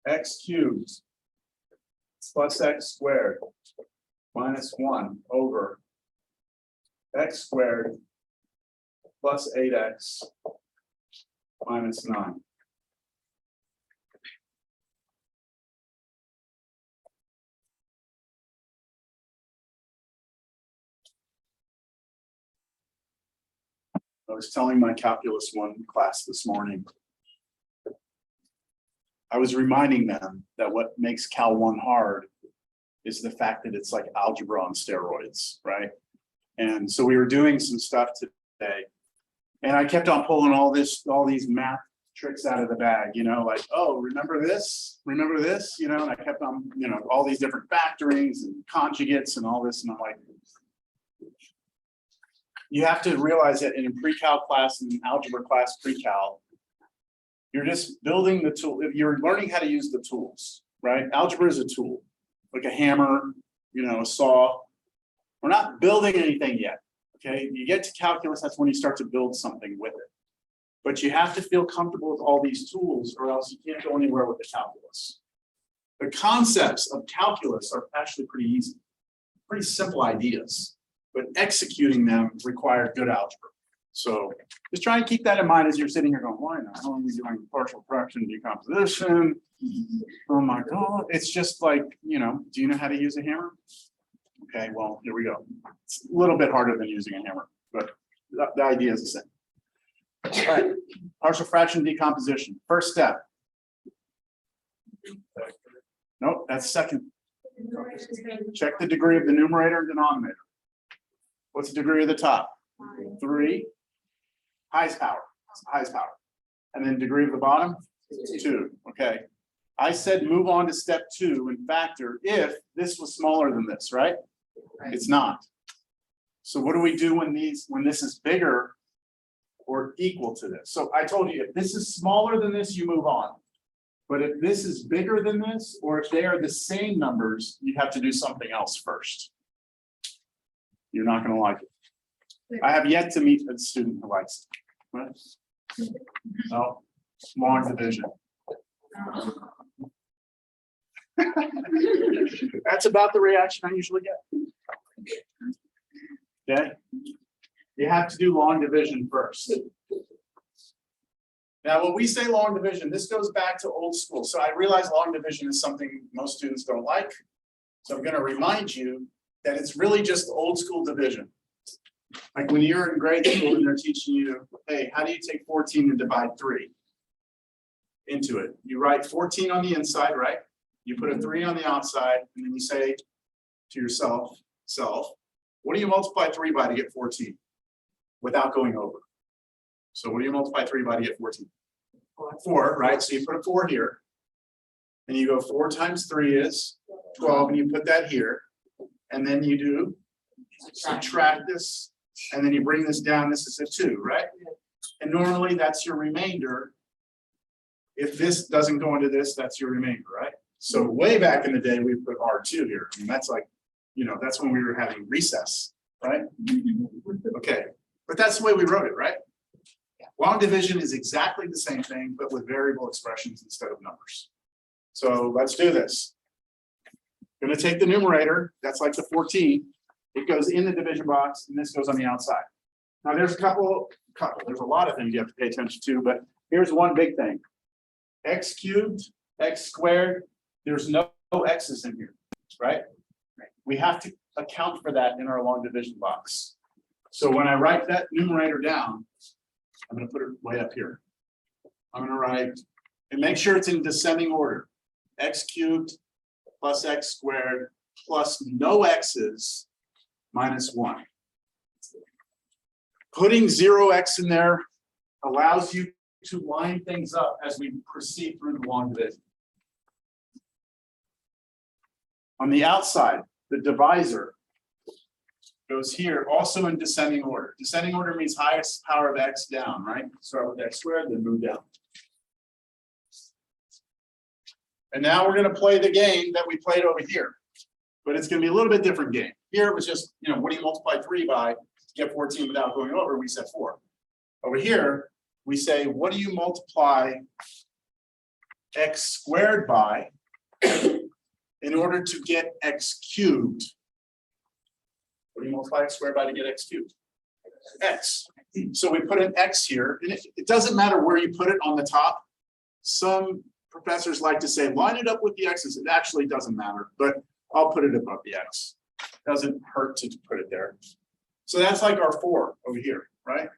X cubed plus x squared minus 1 over x squared plus 8x minus 9. I was telling my calculus 1 class this morning. I was reminding them that what makes Cal 1 hard is the fact that it's like algebra on steroids, right? And so we were doing some stuff today, and I kept on pulling all these math tricks out of the bag, like, oh, remember this, and I kept on, all these different factorings and conjugates and all this, and I'm like, you have to realize that in a pre-cal class and algebra class pre-cal, you're just building the tool, you're learning how to use the tools, right? Algebra is a tool, like a hammer, a saw. We're not building anything yet, okay? You get to calculus, that's when you start to build something with it. But you have to feel comfortable with all these tools or else you can't go anywhere with the calculus. The concepts of calculus are actually pretty easy, pretty simple ideas, but executing them require good algebra. So just try and keep that in mind as you're sitting here going, why not? How are we doing partial fraction decomposition? Oh my God, it's just like, do you know how to use a hammer? Okay, well, here we go. It's a little bit harder than using a hammer, but the idea is the same. All right, partial fraction decomposition, first step. Nope, that's second. Check the degree of the numerator and denominator. What's the degree of the top? 3. Highest power, And then degree of the bottom? 2, okay. I said move on to step 2 and factor if this was smaller than this, right? It's not. So what do we do when this is bigger or equal to this? So I told you, if this is smaller than this, you move on. But if this is bigger than this, or if they are the same numbers, you have to do something else first. You're not going to like it. I have yet to meet a student who likes it. What? No, long division. That's about the reaction I usually get. Okay, you have to do long division first. Now, when we say long division, this goes back to old school. So I realize long division is something most students don't like. So I'm going to remind you that it's really just old school division. Like when you're in grade school and they're teaching you, hey, how do you take 14 and divide 3 into it? You write 14 on the inside, right? You put a 3 on the outside, and then you say to yourself, what do you multiply 3 by to get 14 without going over? So what do you multiply 3 by to get 14? 4, right? So you put a 4 here, and you go 4 times 3 is 12, and you put that here, and then you do subtract this, and then you bring this down, this is a 2, right? And normally that's your remainder. If this doesn't go into this, that's your remainder, right? So way back in the day, we put R2 here. I mean, that's like, that's when we were having recess, right? Okay, but that's the way we wrote it, right? Long division is exactly the same thing, but with variable expressions instead of numbers. So let's do this. I'm going to take the numerator, that's like the 14. It goes in the division box, and this goes on the outside. Now there's there's a lot of things you have to pay attention to, but here's one big thing. X cubed, X squared, there's no X's in here, right? We have to account for that in our long division box. So when I write that numerator down, I'm going to put it way up here. I'm going to write, and make sure it's in descending order. X cubed plus X squared plus no X's minus 1. Putting 0x in there allows you to line things up as we proceed through the long division. On the outside, the divisor goes here, also in descending order. Descending order means highest power of X down, right? Start with X squared, then move down. And now we're going to play the game that we played over here, but it's going to be a little bit different game. Here it was just, what do you multiply 3 by to get 14 without going over? We said 4. Over here, we say, what do you multiply X squared by in order to get X cubed? What do you multiply X squared by to get X cubed? X. So we put an X here, and it doesn't matter where you put it on the top. Some professors like to say, line it up with the X's. It actually doesn't matter, but I'll put it above the X. Doesn't hurt to put it there. So that's like our 4 over here, right?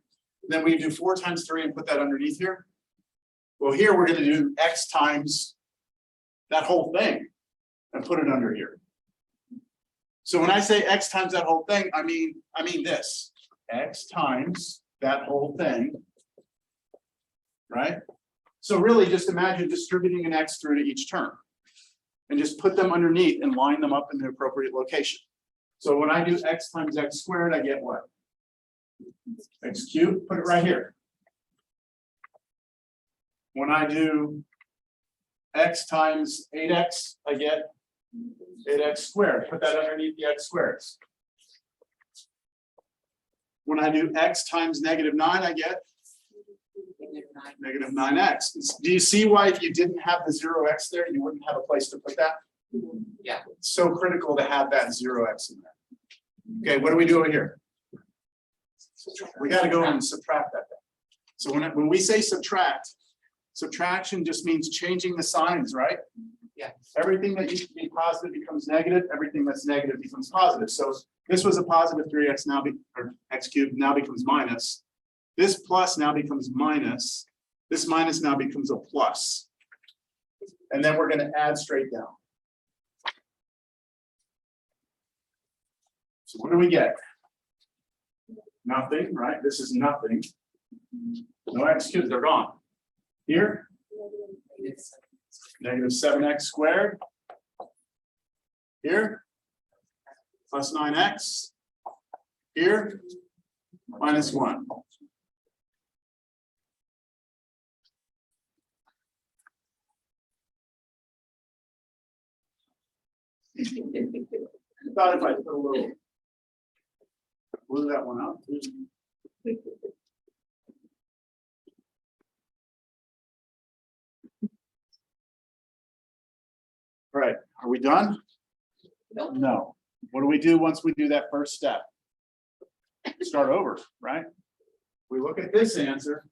And then we do 4 times 3 and put that underneath here. Well, here we're going to do X times that whole thing and put it under here. So when I say X times that whole thing, I mean this. X times that whole thing, right? So really, just imagine distributing an x through to each term. And just put them underneath and line them up in the appropriate location. So when I do x times x squared, I get what? X cubed, put it right here. When I do x times 8x, I get 8x squared, put that underneath the x squareds. When I do x times -9, I get -9. -9x. Do you see why if you didn't have the 0x there, you wouldn't have a place to put that? Yeah. It's so critical to have that 0x in there. Okay, what do we do over here? We gotta go and subtract that. So when we say subtract, subtraction just means changing the signs, right? Yeah. Everything that used to be positive becomes negative, everything that's negative becomes positive. So this was a positive 3x now, or x cubed now becomes minus. This plus now becomes minus. This minus now becomes a plus. And then we're gonna add straight down. So what do we get? Nothing, right? This is nothing. No x cubed, they're gone. Here, -7x squared. Here, plus 9x. Here, -1. Thought if I put a little. Blew that one up. All right, are we done? No. What do we do once we do that first step? Start over, right? We look at this answer.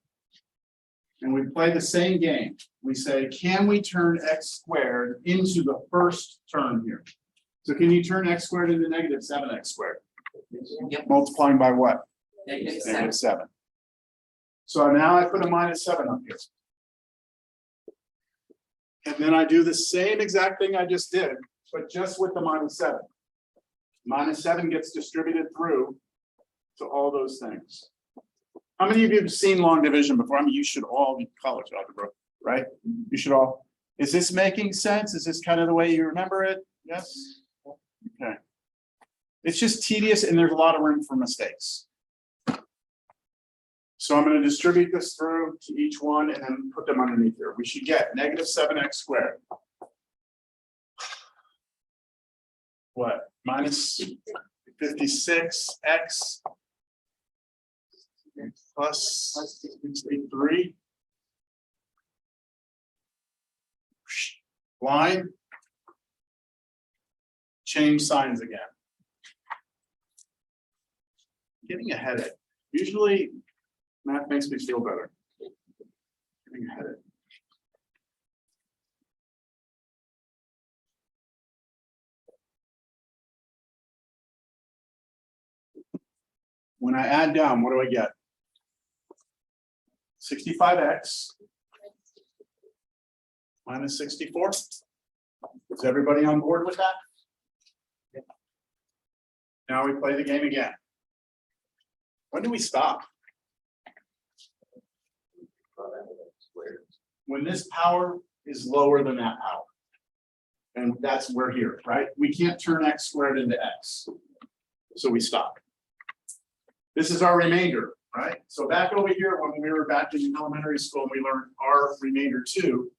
And we play the same game. We say, can we turn x squared into the first term here? So can you turn x squared into -7x squared? Yep. Multiplying by what? -7. -7. So now I put a -7 up here. And then I do the same exact thing I just did, but just with the -7. -7 gets distributed through to all those things. How many of you have seen long division before? I mean, you should all be college algebra, right? You should all. Is this making sense? Is this kind of the way you remember it? Yes? Okay. It's just tedious and there's a lot of room for mistakes. So I'm going to distribute this through to each one and then put them underneath here. We should get -7x squared. What? Minus 56x plus 63. Line. Change signs again. Getting a headache. Usually math makes me feel better. Getting a headache. When I add down, what do I get? 65x minus 64. Is everybody on board with that? Now we play the game again. When do we stop? When this power is lower than that power. And that's we're here, right? We can't turn x squared into x. So we stop. This is our remainder, right? So back over here, when we were back in elementary school, we learned our remainder 2.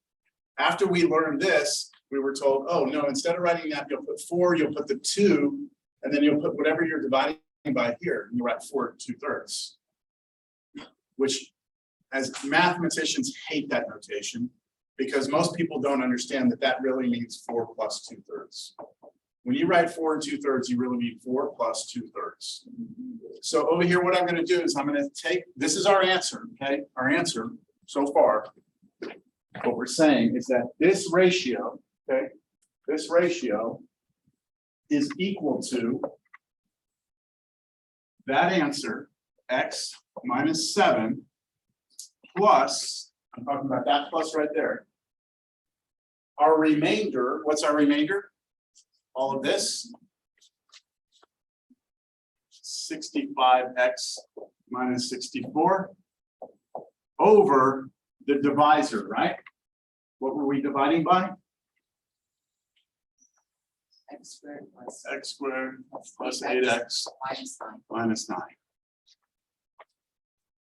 After we learned this, we were told, oh no, instead of writing that, you'll put 4, you'll put the 2, and then you'll put whatever you're dividing by here, and you write 4 2/3. Which, as mathematicians, hate that notation, because most people don't understand that that really means 4 plus 2/3. When you write 4 2/3, you really mean 4 plus 2/3. So over here, what I'm going to do is I'm going to take, this is our answer, okay? Our answer so far, what we're saying is that this ratio, okay, this ratio is equal to that answer, x minus 7 plus, I'm talking about that plus right there. Our remainder, what's our remainder? All of this. 65x minus 64 over the divisor, right? What were we dividing by? X squared plus X squared plus 8x minus 9. minus 9.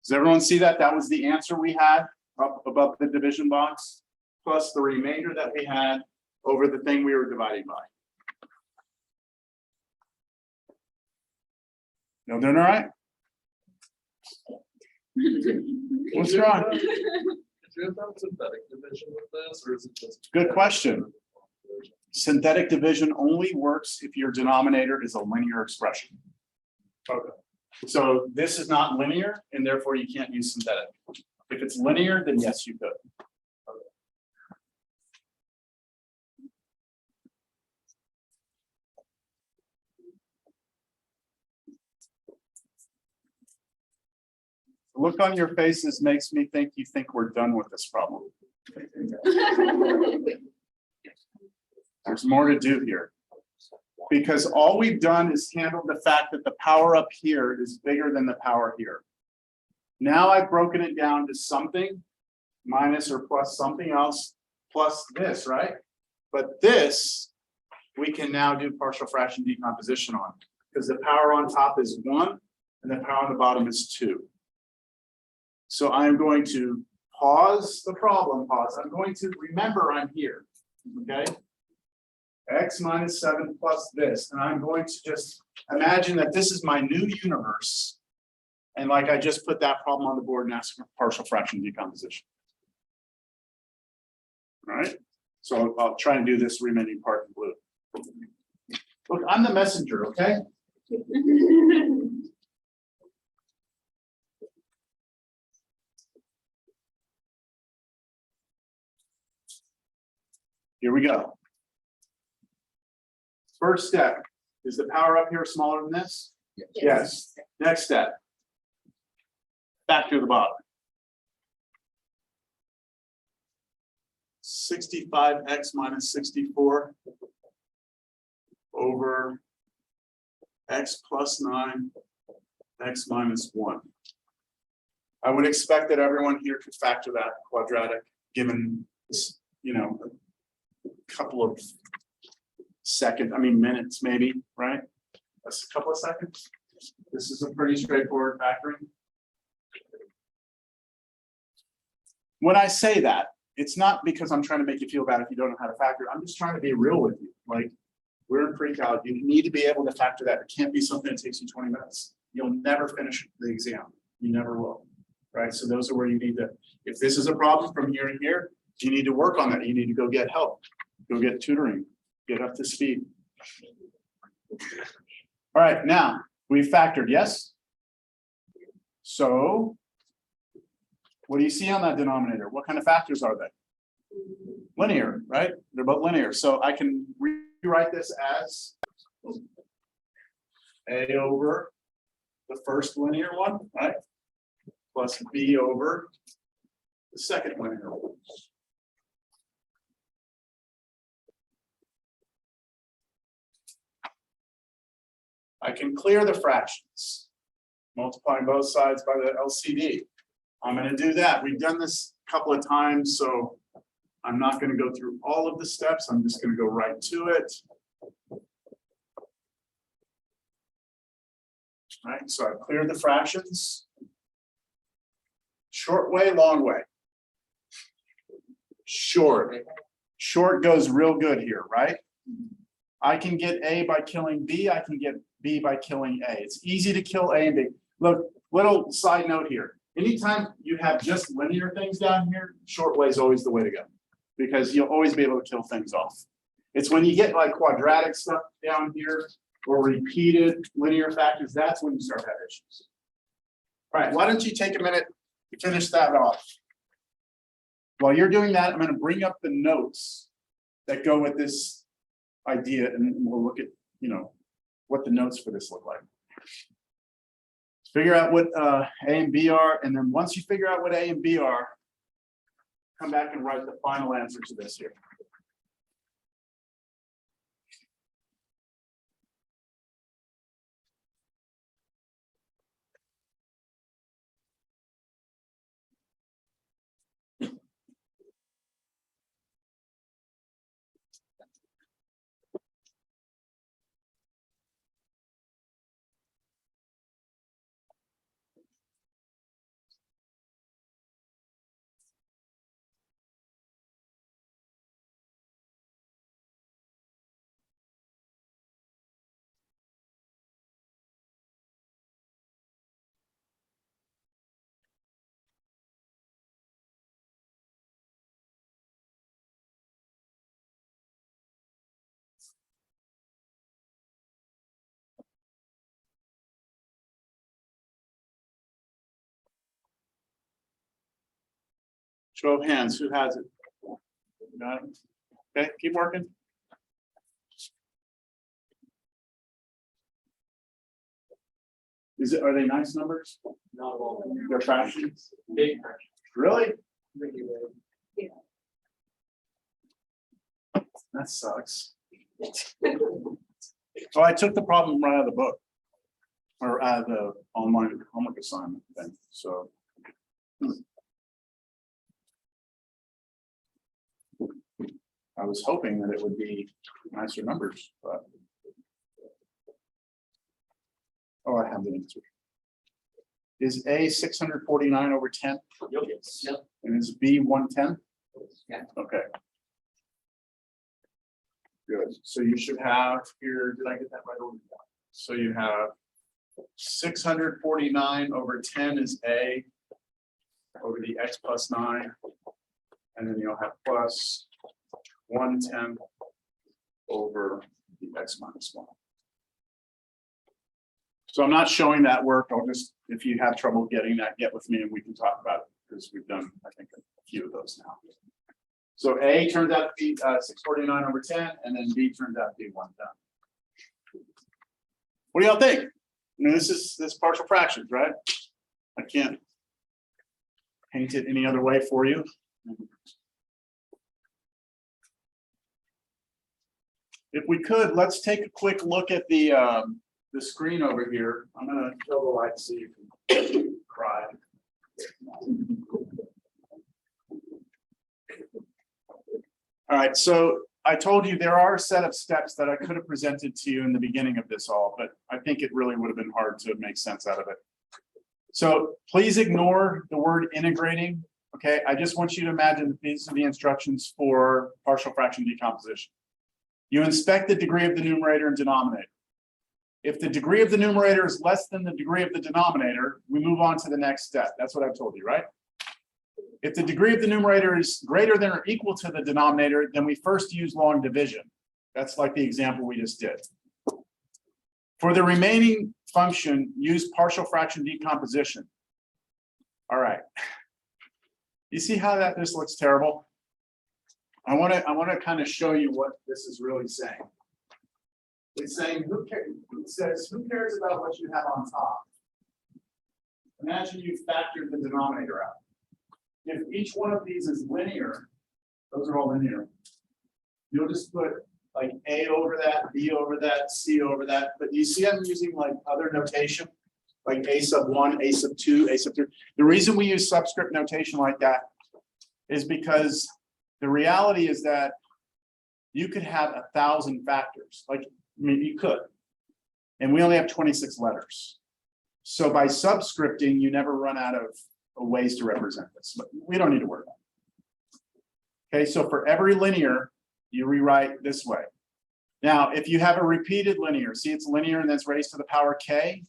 Does everyone see that? That was the answer we had up above the division box, plus the remainder that we had over the thing we were dividing by. You doing all right? What's wrong? Did you have done synthetic division with this, or is it just? Good question. Synthetic division only works if your denominator is a linear expression. Okay. So this is not linear, and therefore you can't use synthetic. If it's linear, then yes, you could. The look on your faces makes me think you think we're done with this problem. There's more to do here. Because all we've done is handle the fact that the power up here is bigger than the power here. Now I've broken it down to something minus or plus something else plus this, right? But this, we can now do partial fraction decomposition on, because the power on top is 1 and the power on the bottom is 2. So I'm going to pause the problem, I'm going to remember I'm here, okay? X minus 7 plus this, and I'm going to just imagine that this is my new universe. And like I just put that problem on the board and ask for partial fraction decomposition. All right, so I'll try and do this remaining part in blue. Look, I'm the messenger, okay? Here we go. First step, is the power up here smaller than this? Yes. Next step. Factor the bottom. 65x minus 64 over x plus 9, x minus 1. I would expect that everyone here could factor that quadratic given this, a couple of minutes maybe, right? That's a couple of seconds. This is a pretty straightforward factoring. When I say that, it's not because I'm trying to make you feel bad if you don't know how to factor. I'm just trying to be real with you. Like, we're in pre-calc. You need to be able to factor that. It can't be something that takes you 20 minutes. You'll never finish the exam. You never will, right? So those are where you need to, if this is a problem from here to here, you need to work on that. You need to go get help, go get tutoring, get up to speed. All right, now we've factored, yes? So what do you see on that denominator? What kind of factors are they? Linear, right? They're both linear. So I can rewrite this as A over the first linear one, right? Plus B over the second linear one. I can clear the fractions, multiplying both sides by the LCD. I'm going to do that. We've done this a couple of times, so I'm not going to go through all of the steps. I'm just going to go right to it. All right, so I've cleared the fractions. Short way, long way. Short. Short goes real good here, right? I can get A by killing B. I can get B by killing A. It's easy to kill A and B. Look, little side note here. Anytime you have just linear things down here, short way is always the way to go, because you'll always be able to kill things off. It's when you get like quadratic stuff down here or repeated linear factors, that's when you start having issues. All right, why don't you take a minute to finish that off? While you're doing that, I'm going to bring up the notes that go with this idea, and we'll look at, what the notes for this look like. Figure out what A and B are, and then once you figure out what A and B are, come back and write the final answer to this here. Show of hands, who has it? Got it? Okay, keep working. Are they nice numbers? Not all. They're fractions? Big fraction. Really? Really big. That sucks. So I took the problem right out of the book. Or out of the online homework assignment thing, so. I was hoping that it would be nicer numbers, but. Oh, I have the answer. Is A 649 over 10 Yes. Yep. and is B 110? Yeah. Okay. Good, so you should have here, did I get that right over? So you have 649 over 10 is A over the x plus 9. And then you'll have plus 110 over the x minus 1. So I'm not showing that work. I'll just, if you have trouble getting that, get with me and we can talk about it because we've done, I think, a few of those now. So A turns out to be 649 over 10, and then B turns out to be 110. What do y'all think? You know, this is partial fractions, right? I can't paint it any other way for you. If we could, let's take a quick look at the screen over here. I'm gonna kill the light so you can cry. All right, so I told you there are a set of steps that I could have presented to you in the beginning of this all, but I think it really would have been hard to make sense out of it. So please ignore the word integrating. Okay, I just want you to imagine that these are the instructions for partial fraction decomposition. You inspect the degree of the numerator and denominator. If the degree of the numerator is less than the degree of the denominator, we move on to the next step. That's what I've told you, right? If the degree of the numerator is greater than or equal to the denominator, then we first use long division. That's like the example we just did. For the remaining function, use partial fraction decomposition. All right. You see how that this looks terrible? I want to kind of show you what this is really saying. It's saying it says who cares about what you have on top? Imagine you factored the denominator out. If each one of these is linear, those are all linear. You'll just put like A over that, B over that, C over that. But you see I'm using like other notation, like A sub 1, A sub 2, A sub 3. The reason we use subscript notation like that is because the reality is that you could have 1,000 factors. Like, I mean, you could. And we only have 26 letters. So by subscripting, you never run out of ways to represent this, but we don't need to worry about it. Okay, so for every linear, you rewrite this way. Now, if you have a repeated linear, see it's linear and that's raised to the power k,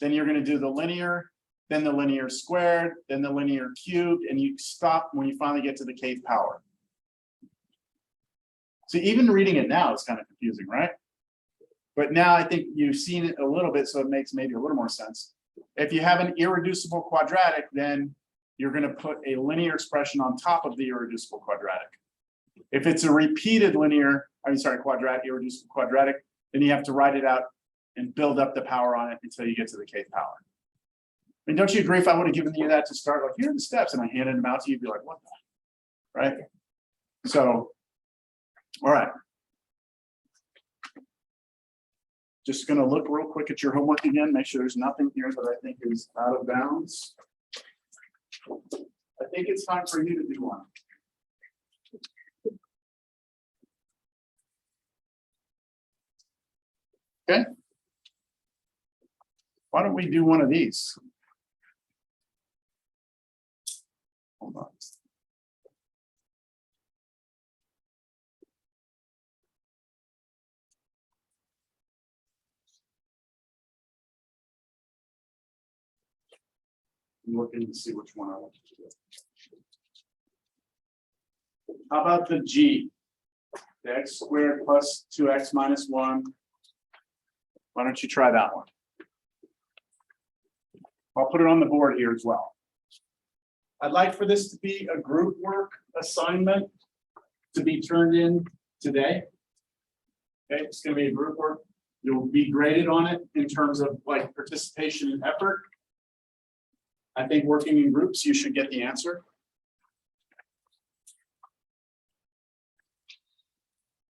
then you're going to do the linear, then the linear squared, then the linear cubed, and you stop when you finally get to the kth power. So even reading it now is kind of confusing, right? But now I think you've seen it a little bit, so it makes maybe a little more sense. If you have an irreducible quadratic, then you're going to put a linear expression on top of the irreducible quadratic. If it's a repeated linear, quadratic, irreducible quadratic, then you have to write it out and build up the power on it until you get to the kth power. I mean, don't you agree if I would have given you that to start, like, here are the steps, and I handed them out to you, you'd be like, what the, right? So, all right. Just gonna look real quick at your homework again, make sure there's nothing here that I think is out of bounds. I think it's time for you to do one. Okay. Why don't we do one of these? Hold on. I'm looking to see which one I want to do. How about the G? The x squared plus 2x minus 1. Why don't you try that one? I'll put it on the board here as well. I'd like for this to be a group work assignment to be turned in today. Okay, it's gonna be a group work. You'll be graded on it in terms of like participation and effort. I think working in groups, you should get the answer.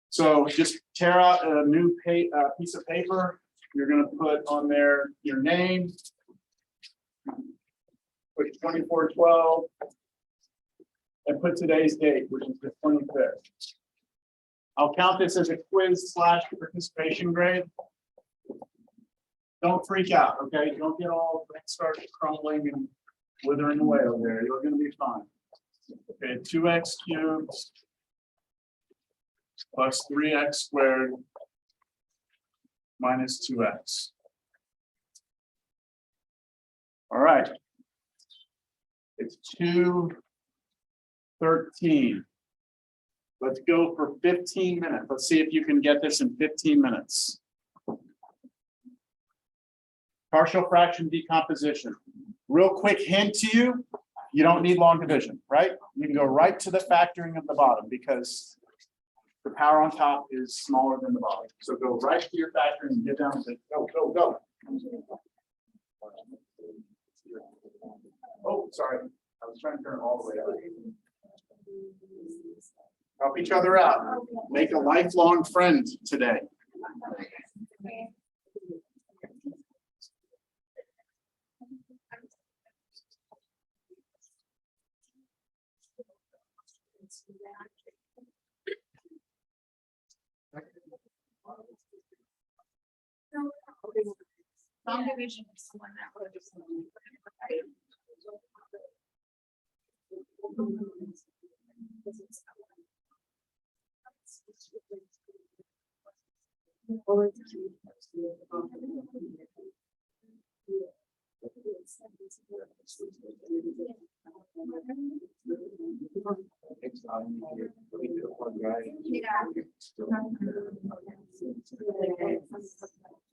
So just tear out a new piece of paper. You're gonna put on there your name. Put 24/12. And put today's date, which is the 25th. I'll count this as a quiz / participation grade. Don't freak out, okay? Don't get all, start crumbling and withering away over there. You're gonna be fine. Okay, 2x cubed plus 3x squared minus 2x. All right. It's 2:13. Let's go for 15 minutes. Let's see if you can get this in 15 minutes. Partial fraction decomposition. Real quick hint to you, you don't need long division, right? You can go right to the factoring of the bottom because the power on top is smaller than the bottom. So go right to your factoring and get down to go, go, go. Oh, sorry. I was trying to turn it all the way up. Help each other out. Make a lifelong friend today. Long division is the one that would just.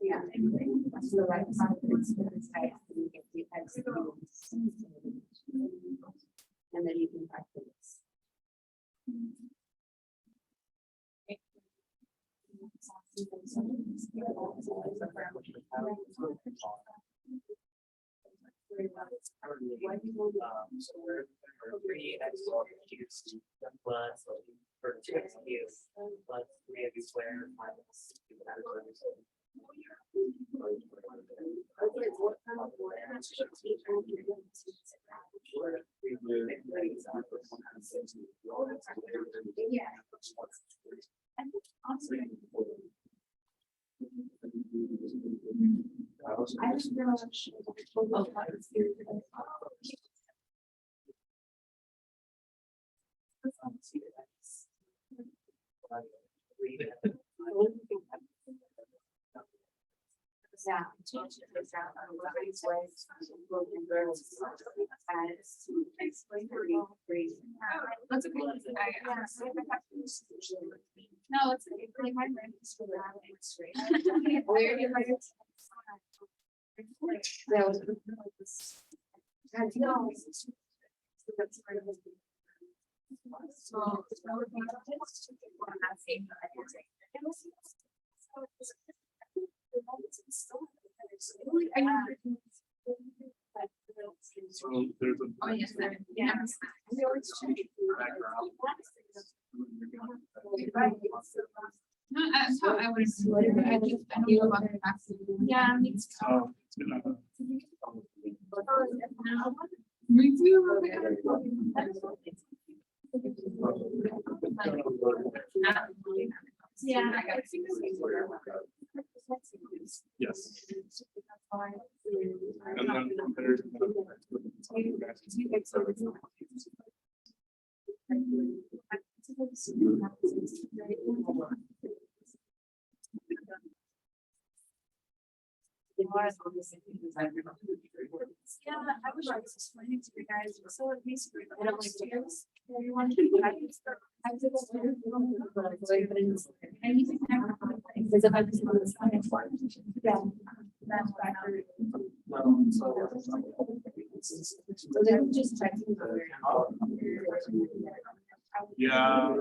Yeah. That's the right side. And then you can practice. Plus, for 2x cubed, plus 3x squared minus. Yeah. That's okay. No, it's really my brain is for that. Where you like it? So there's a. Oh, yes, yeah. No, I would. I knew about the vaccine. Yeah, me too. So it's gonna. Me too. Yeah, I got it. Yes. And then there's. Yeah, I was just explaining to you guys, so at least. I don't like tears. You want to, I can start. I did. And you can never. Because if I just want to sign it for. Yeah. That's factored. So then just checking. Yeah.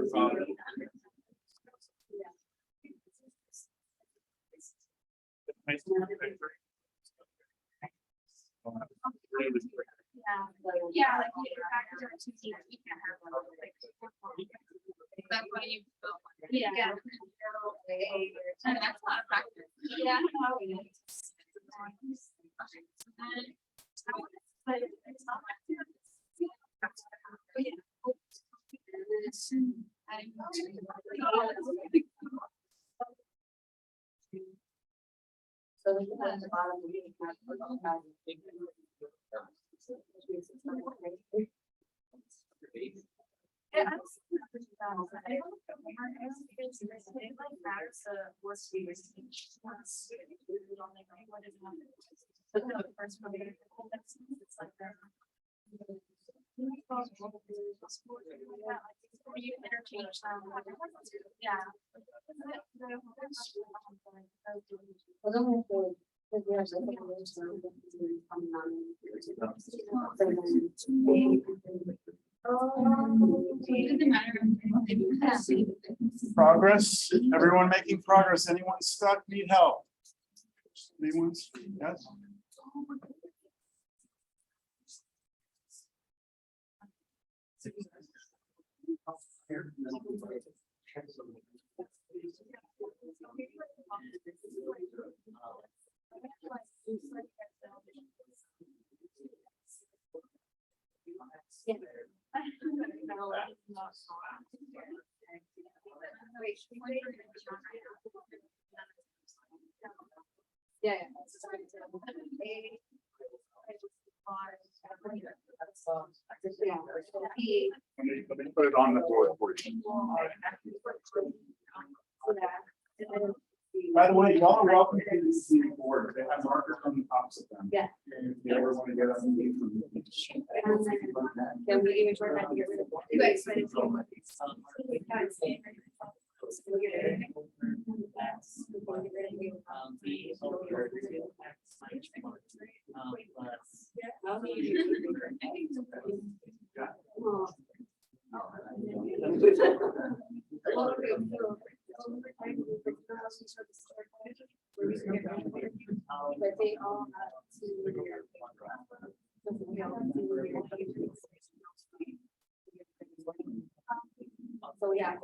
Yeah, like your factors are too deep, you can't have one, like. That's why you. Yeah. And that's not a factor. Yeah. But it's not like. So we have the bottom. Yeah, I was. I don't know. Like that's the worst we receive. But no, the first one, it's like that. You interchange them. Yeah. Well, then we have to. Because there's, I think, there's some that we come on. So It doesn't matter. Progress, everyone making progress, anyone stuck, need help? Anyone's, yes? Yeah. Let me put it on the board for you. By the way, y'all are welcome to the board, they have markers on the tops of them. Yeah. And if you ever want to get up and leave them. Can we even try to get rid of one? You guys ready? But they all have to. So yeah.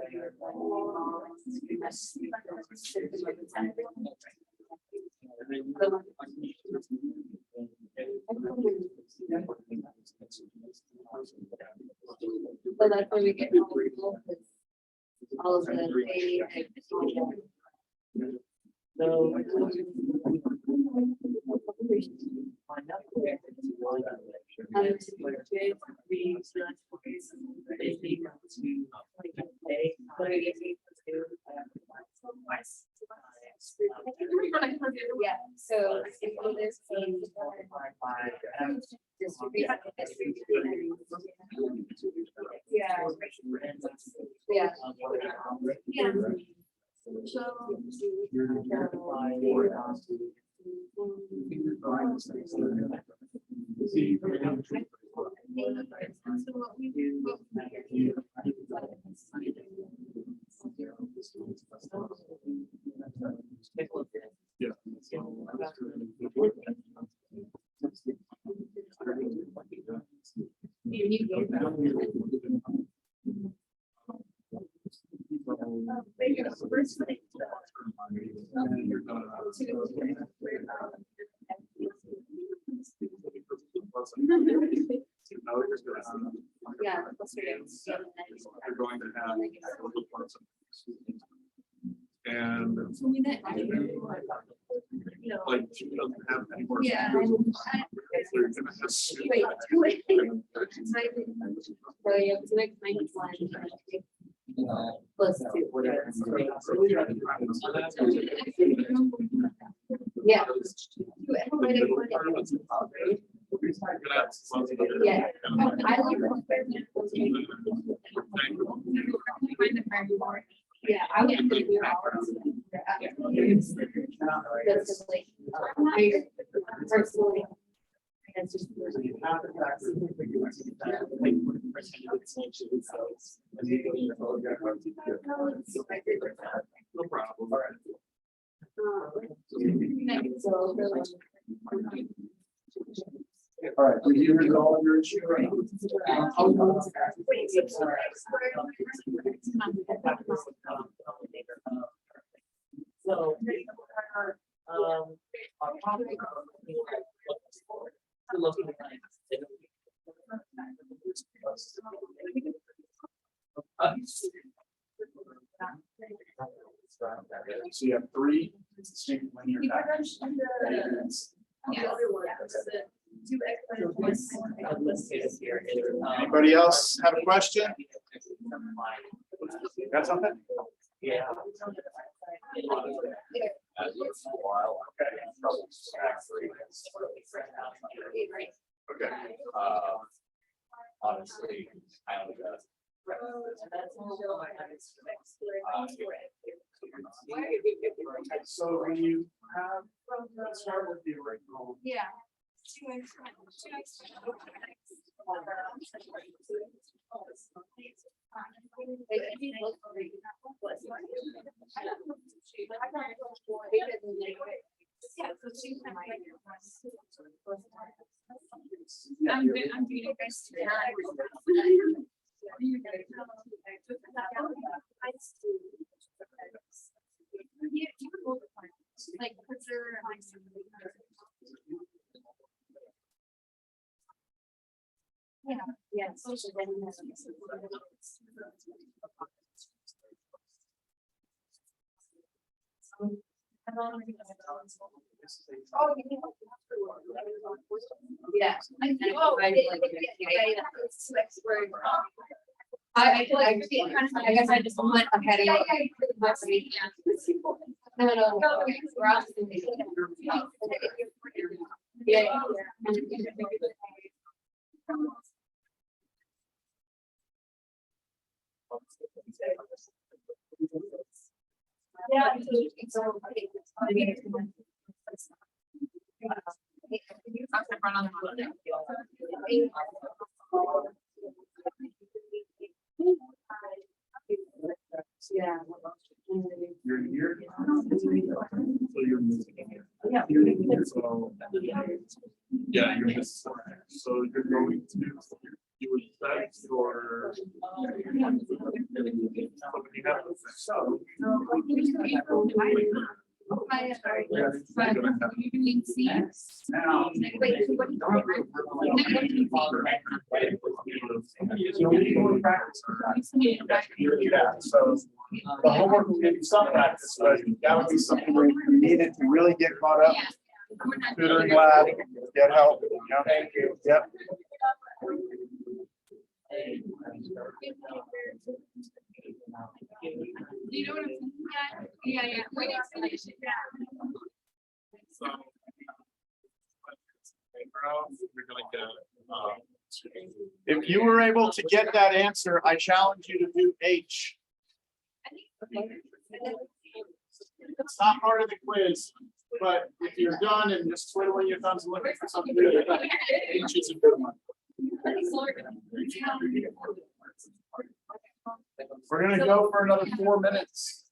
So that's where we get all of the. Yeah, so if there's yeah. Yeah. Yeah. Yeah. You're going to have. And like, she doesn't have any more. Yeah. They're gonna have soup. Wait. So you have to make -1. Plus 2. Yeah. Yeah. I like yeah, I would do your hours. Personally. It's just. So you have the taxes, but you have to get that, like, 40% of it's each of the cells. And you go to your photograph. No problem. All right. All right, did you resolve your issue? So, our property. To look at the So you have three distinct linear patterns. Anybody else have a question? Got something? Yeah. Okay. Honestly, I don't know. So when you have, let's start with the original. Yeah. I'm doing it best. Like, preserve. Yeah. Yes. Yeah. I think, oh, I guess I just went ahead of. No. We're out. Yeah. Yeah. Yeah. You're here. So you're moving. Yeah. So, yeah, you're just, so you're going to, you would set your. So when you have so. You're doing C. Now. Wait, what? Yeah, so the homework will give you some practice, but that would be something where you needed to really get caught up. Tutoring lab, get help. Thank you. Yep. Do you know what I'm saying? Yeah. Wait, it's So. You're gonna get, If you were able to get that answer, I challenge you to do H. It's not part of the quiz, but if you're done and just twiddling your thumbs and looking for something to do, H is a good one. We're gonna go for another 4 minutes.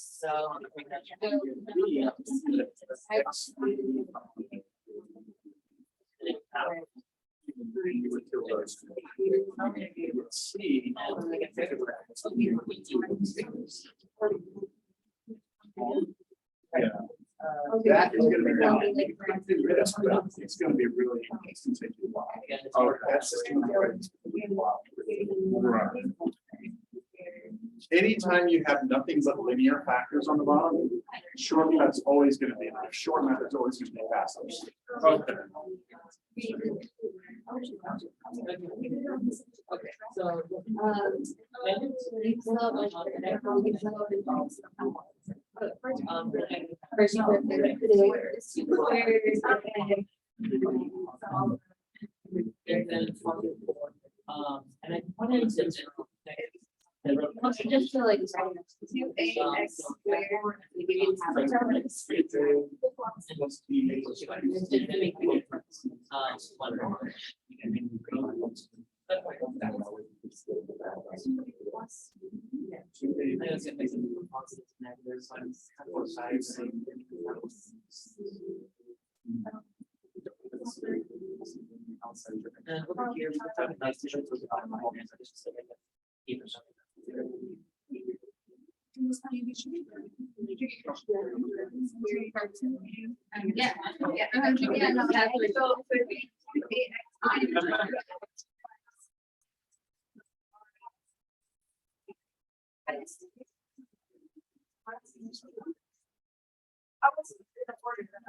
So. See. yeah. That is gonna be done. It's gonna be really, it's gonna take you a while. Again, it's Oh, hard. that's just gonna be a while. Right. Anytime you have nothing but linear factors on the bottom, shortcut's always gonna be, short method's always gonna be faster. Okay. Okay, so. And I wanted to. Just to like. 2ax squared. We didn't have it. And over here, we have a nice t-shirt with the bottom of it, so just like a either something. Yeah, yeah, no, that's what- so it would be 2ax.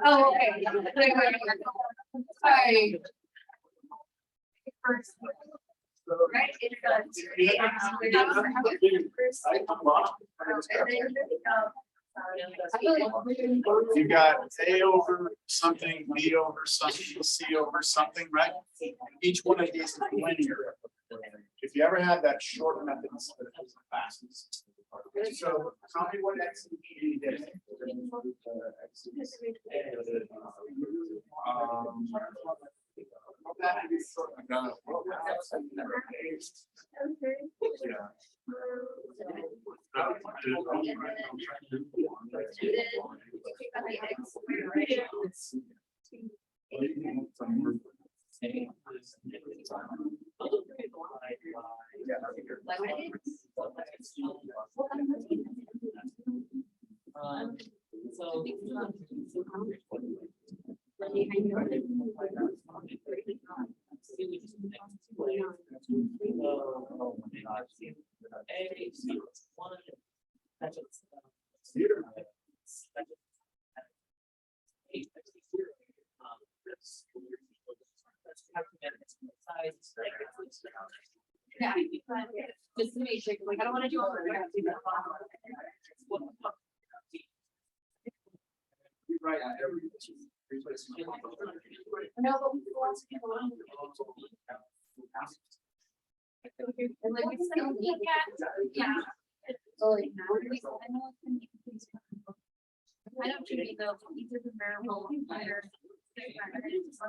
Oh, okay. Wait. Sorry. First. Right, it's You got A over something, B over something, C over something, right? Each one of these is linear. If you ever had that short method, instead of the fastest. So tell me what X and E did. Yeah, just to make sure, like, I don't wanna do all the. Right. No, but we want to people. And like, we still look at, yeah. So like now. I don't think the, these are the variable.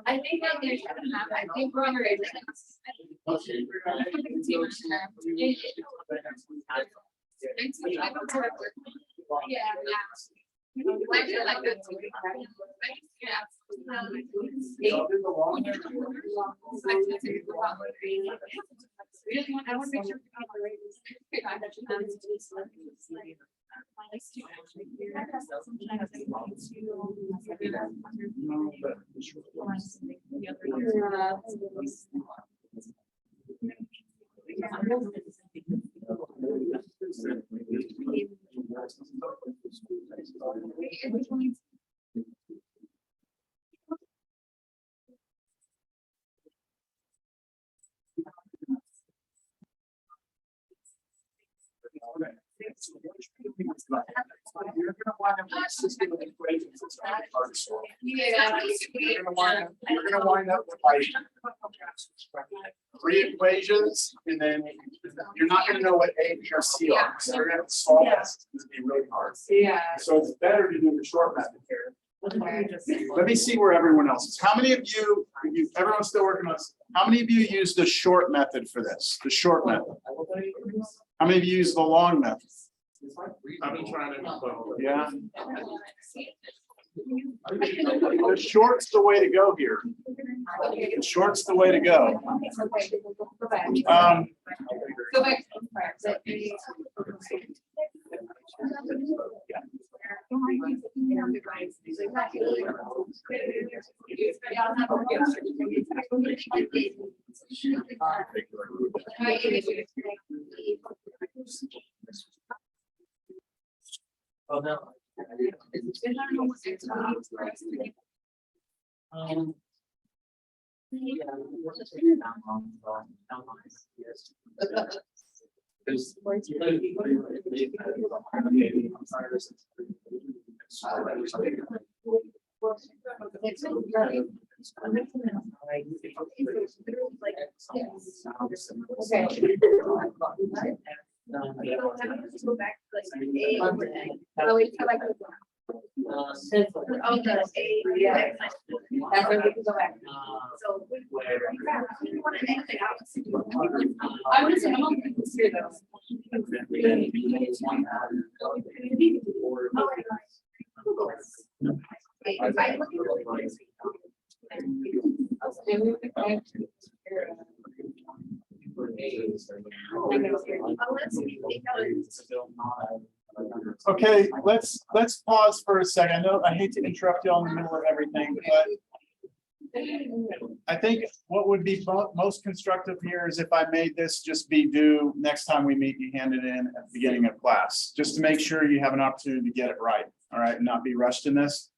I think that they should have, I think we're under. Yeah, yeah. I feel like that's. Yeah. I want to make sure. You're gonna wind up with a system of equations that's very hard to solve. Yeah. You're gonna wind up with like 3 equations, and then you're not gonna know what A, B, or C are. So you're gonna have to solve this. It's gonna be really hard. Yeah. So it's better to do the short method here. Let me see where everyone else is. How many of you, everyone's still working on this. How many of you use the short method for this? The short method? How many of you use the long method? I've been trying to. Yeah. The short's the way to go here. The short's the way to go. Go back. Um, Go back. Oh, no. Yeah. Go back to like A. Oh, wait, so like. Oh, the A, yeah. That's where we can go back. So. You want to exit out. I would say, I don't think it's here though. If I look Okay, let's pause for a second. I know I hate to interrupt you all in the middle of everything, but I think what would be most constructive here is if I made this just be due next time we meet, you hand it in at the beginning of class, just to make sure you have an opportunity to get it right, all right, and not be rushed in this.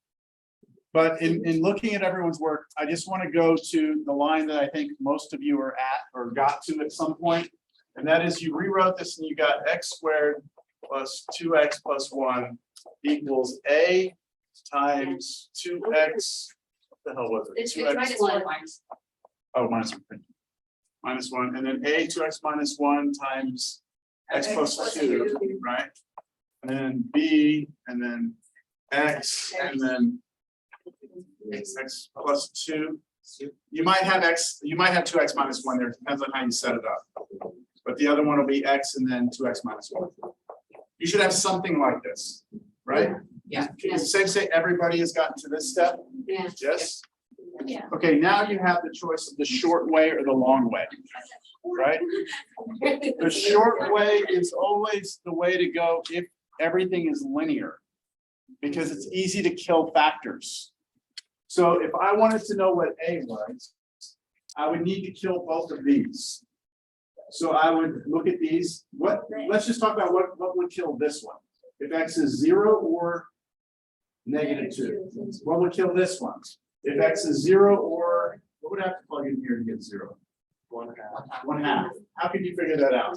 But in looking at everyone's work, I just want to go to the line that I think most of you are at or got to at some point. And that is you rewrote this and you got x squared plus 2x plus 1 equals a times 2x. What the hell was it? It's 2x. minus 1. Oh, minus 1, and then a 2x minus 1 times x plus 2, right? And then b, and then x, and then x plus 2. You might have 2x minus 1 there, depends on how you set it up. But the other one will be x and then 2x minus 1. You should have something like this, right? Yeah. Can you say everybody has gotten to this step? Yeah. Yes? Yeah. Okay, now you have the choice of the short way or the long way, right? The short way is always the way to go if everything is linear, because it's easy to kill factors. So if I wanted to know what a was, I would need to kill both of these. So I would look at these. Let's just talk about what would kill this one. If x is 0 or -2, what would kill this one? If x is 0 or, what would I have to plug in here to get 0? 1/2. How can you figure that out?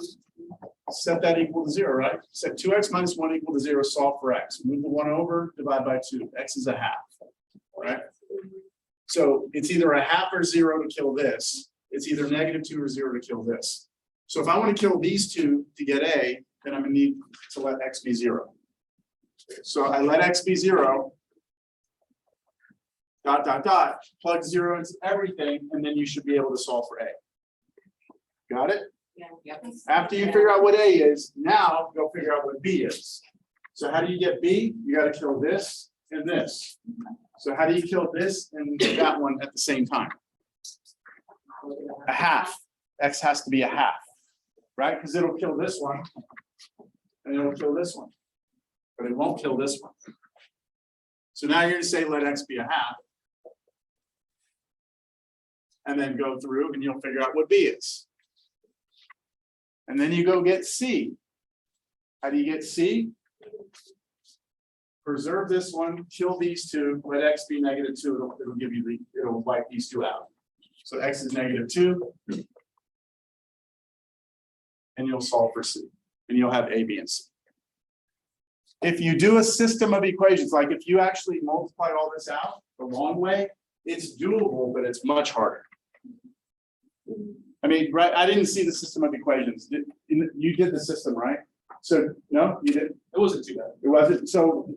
Set that equal to 0, right? Set 2x minus 1 equal to 0, solve for x. Move the 1 over, divide by 2. X is 1/2, right? So it's either 1/2 or 0 to kill this. It's either -2 or 0 to kill this. So if I want to kill these two to get a, then I'm going to need to let x be 0. So I let x be 0. ... Plug 0 into everything, and then you should be able to solve for a. Got it? Yeah. After you figure out what a is, now go figure out what b is. So how do you get b? You got to kill this and this. So how do you kill this and that one at the same time? 1/2. X has to be 1/2, right? Because it'll kill this one and it'll kill this one, but it won't kill this one. So now you're going to say let x be 1/2. And then go through and you'll figure out what b is. And then you go get c. How do you get c? Preserve this one, kill these two, let x be -2, it'll give you it'll wipe these two out. So x is -2. And you'll solve for c. And you'll have a, b, and c. If you do a system of equations, like if you actually multiply all this out the long way, it's doable, but it's much harder. I mean, right, I didn't see the system of equations. You did the system, right? So, no, you didn't? It wasn't too bad. It wasn't, so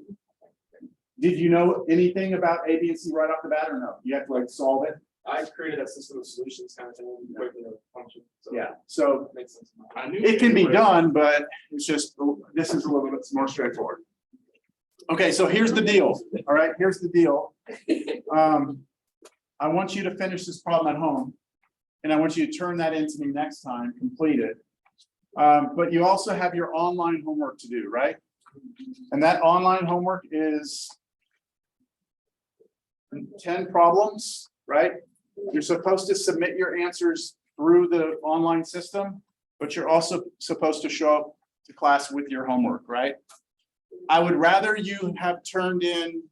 did you know anything about A, B, and C right off the bat, or no? You have to like solve it? I created a system of solutions kind of thing, equating a function. So Yeah, so it makes sense. I knew it can be anyway. done, but it's just, this is a little bit more straightforward. Okay, so here's the deal, all right, here's the deal. I want you to finish this problem at home, and I want you to turn that into me next time, complete it. But you also have your online homework to do, right? And that online homework is 10 problems, right? You're supposed to submit your answers through the online system, but you're also supposed to show up to class with your homework, right? I would rather you have turned in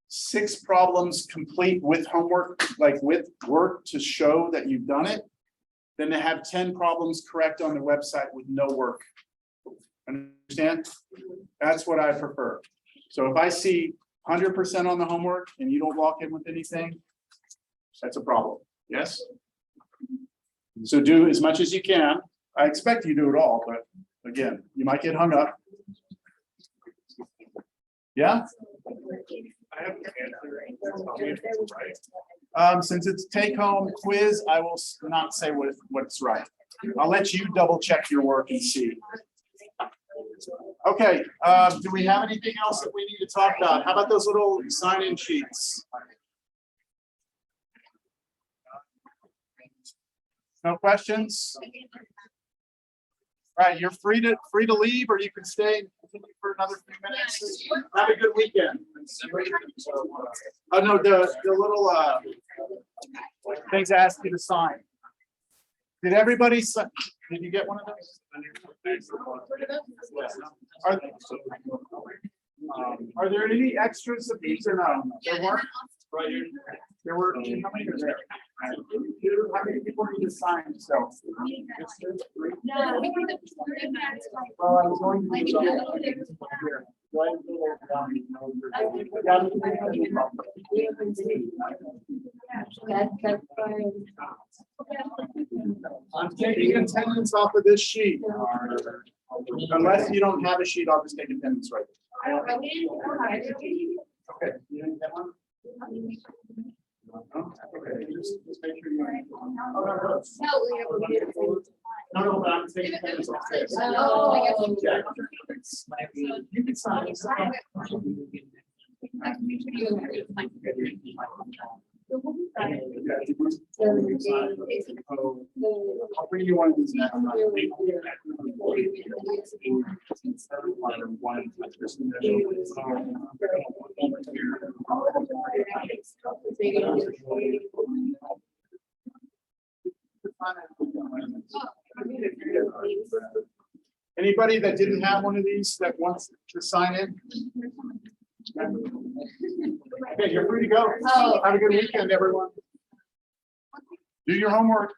6 problems complete with homework, like with work to show that you've done it, than to have 10 problems correct on the website with no work. Understand? That's what I prefer. So if I see 100% on the homework and you don't walk in with anything, that's a problem. Yes? So do as much as you can. I expect you to do it all, but again, you might get hung up. Yeah? I have an answer. Right. Since it's take home quiz, I will not say what's right. I'll let you double check your work and see. Okay, do we have anything else that we need to talk about? How about those little sign-in sheets? No questions? All right, you're free to leave, or you can stay and continue for another few minutes. Have a good weekend. Oh, no, the little things I asked you to sign. Did everybody sign? Did you get one of those? Are there any extras of these or no? There weren't? There were, how many are there? How many people need to sign? So. No. Well, I was going to. Here. Do I have a little, That's fine. I'm taking attendance off of this sheet. Unless you don't have a sheet, I'll just take attendance right. Okay. You didn't get one? Okay, just make sure you. No, but I'm taking attendance off this. Oh. Yeah. You can sign. I'll bring you one of these now. Anybody that didn't have one of these that wants to sign in? Okay, you're free to go. Have a good weekend, everyone. Do your homework.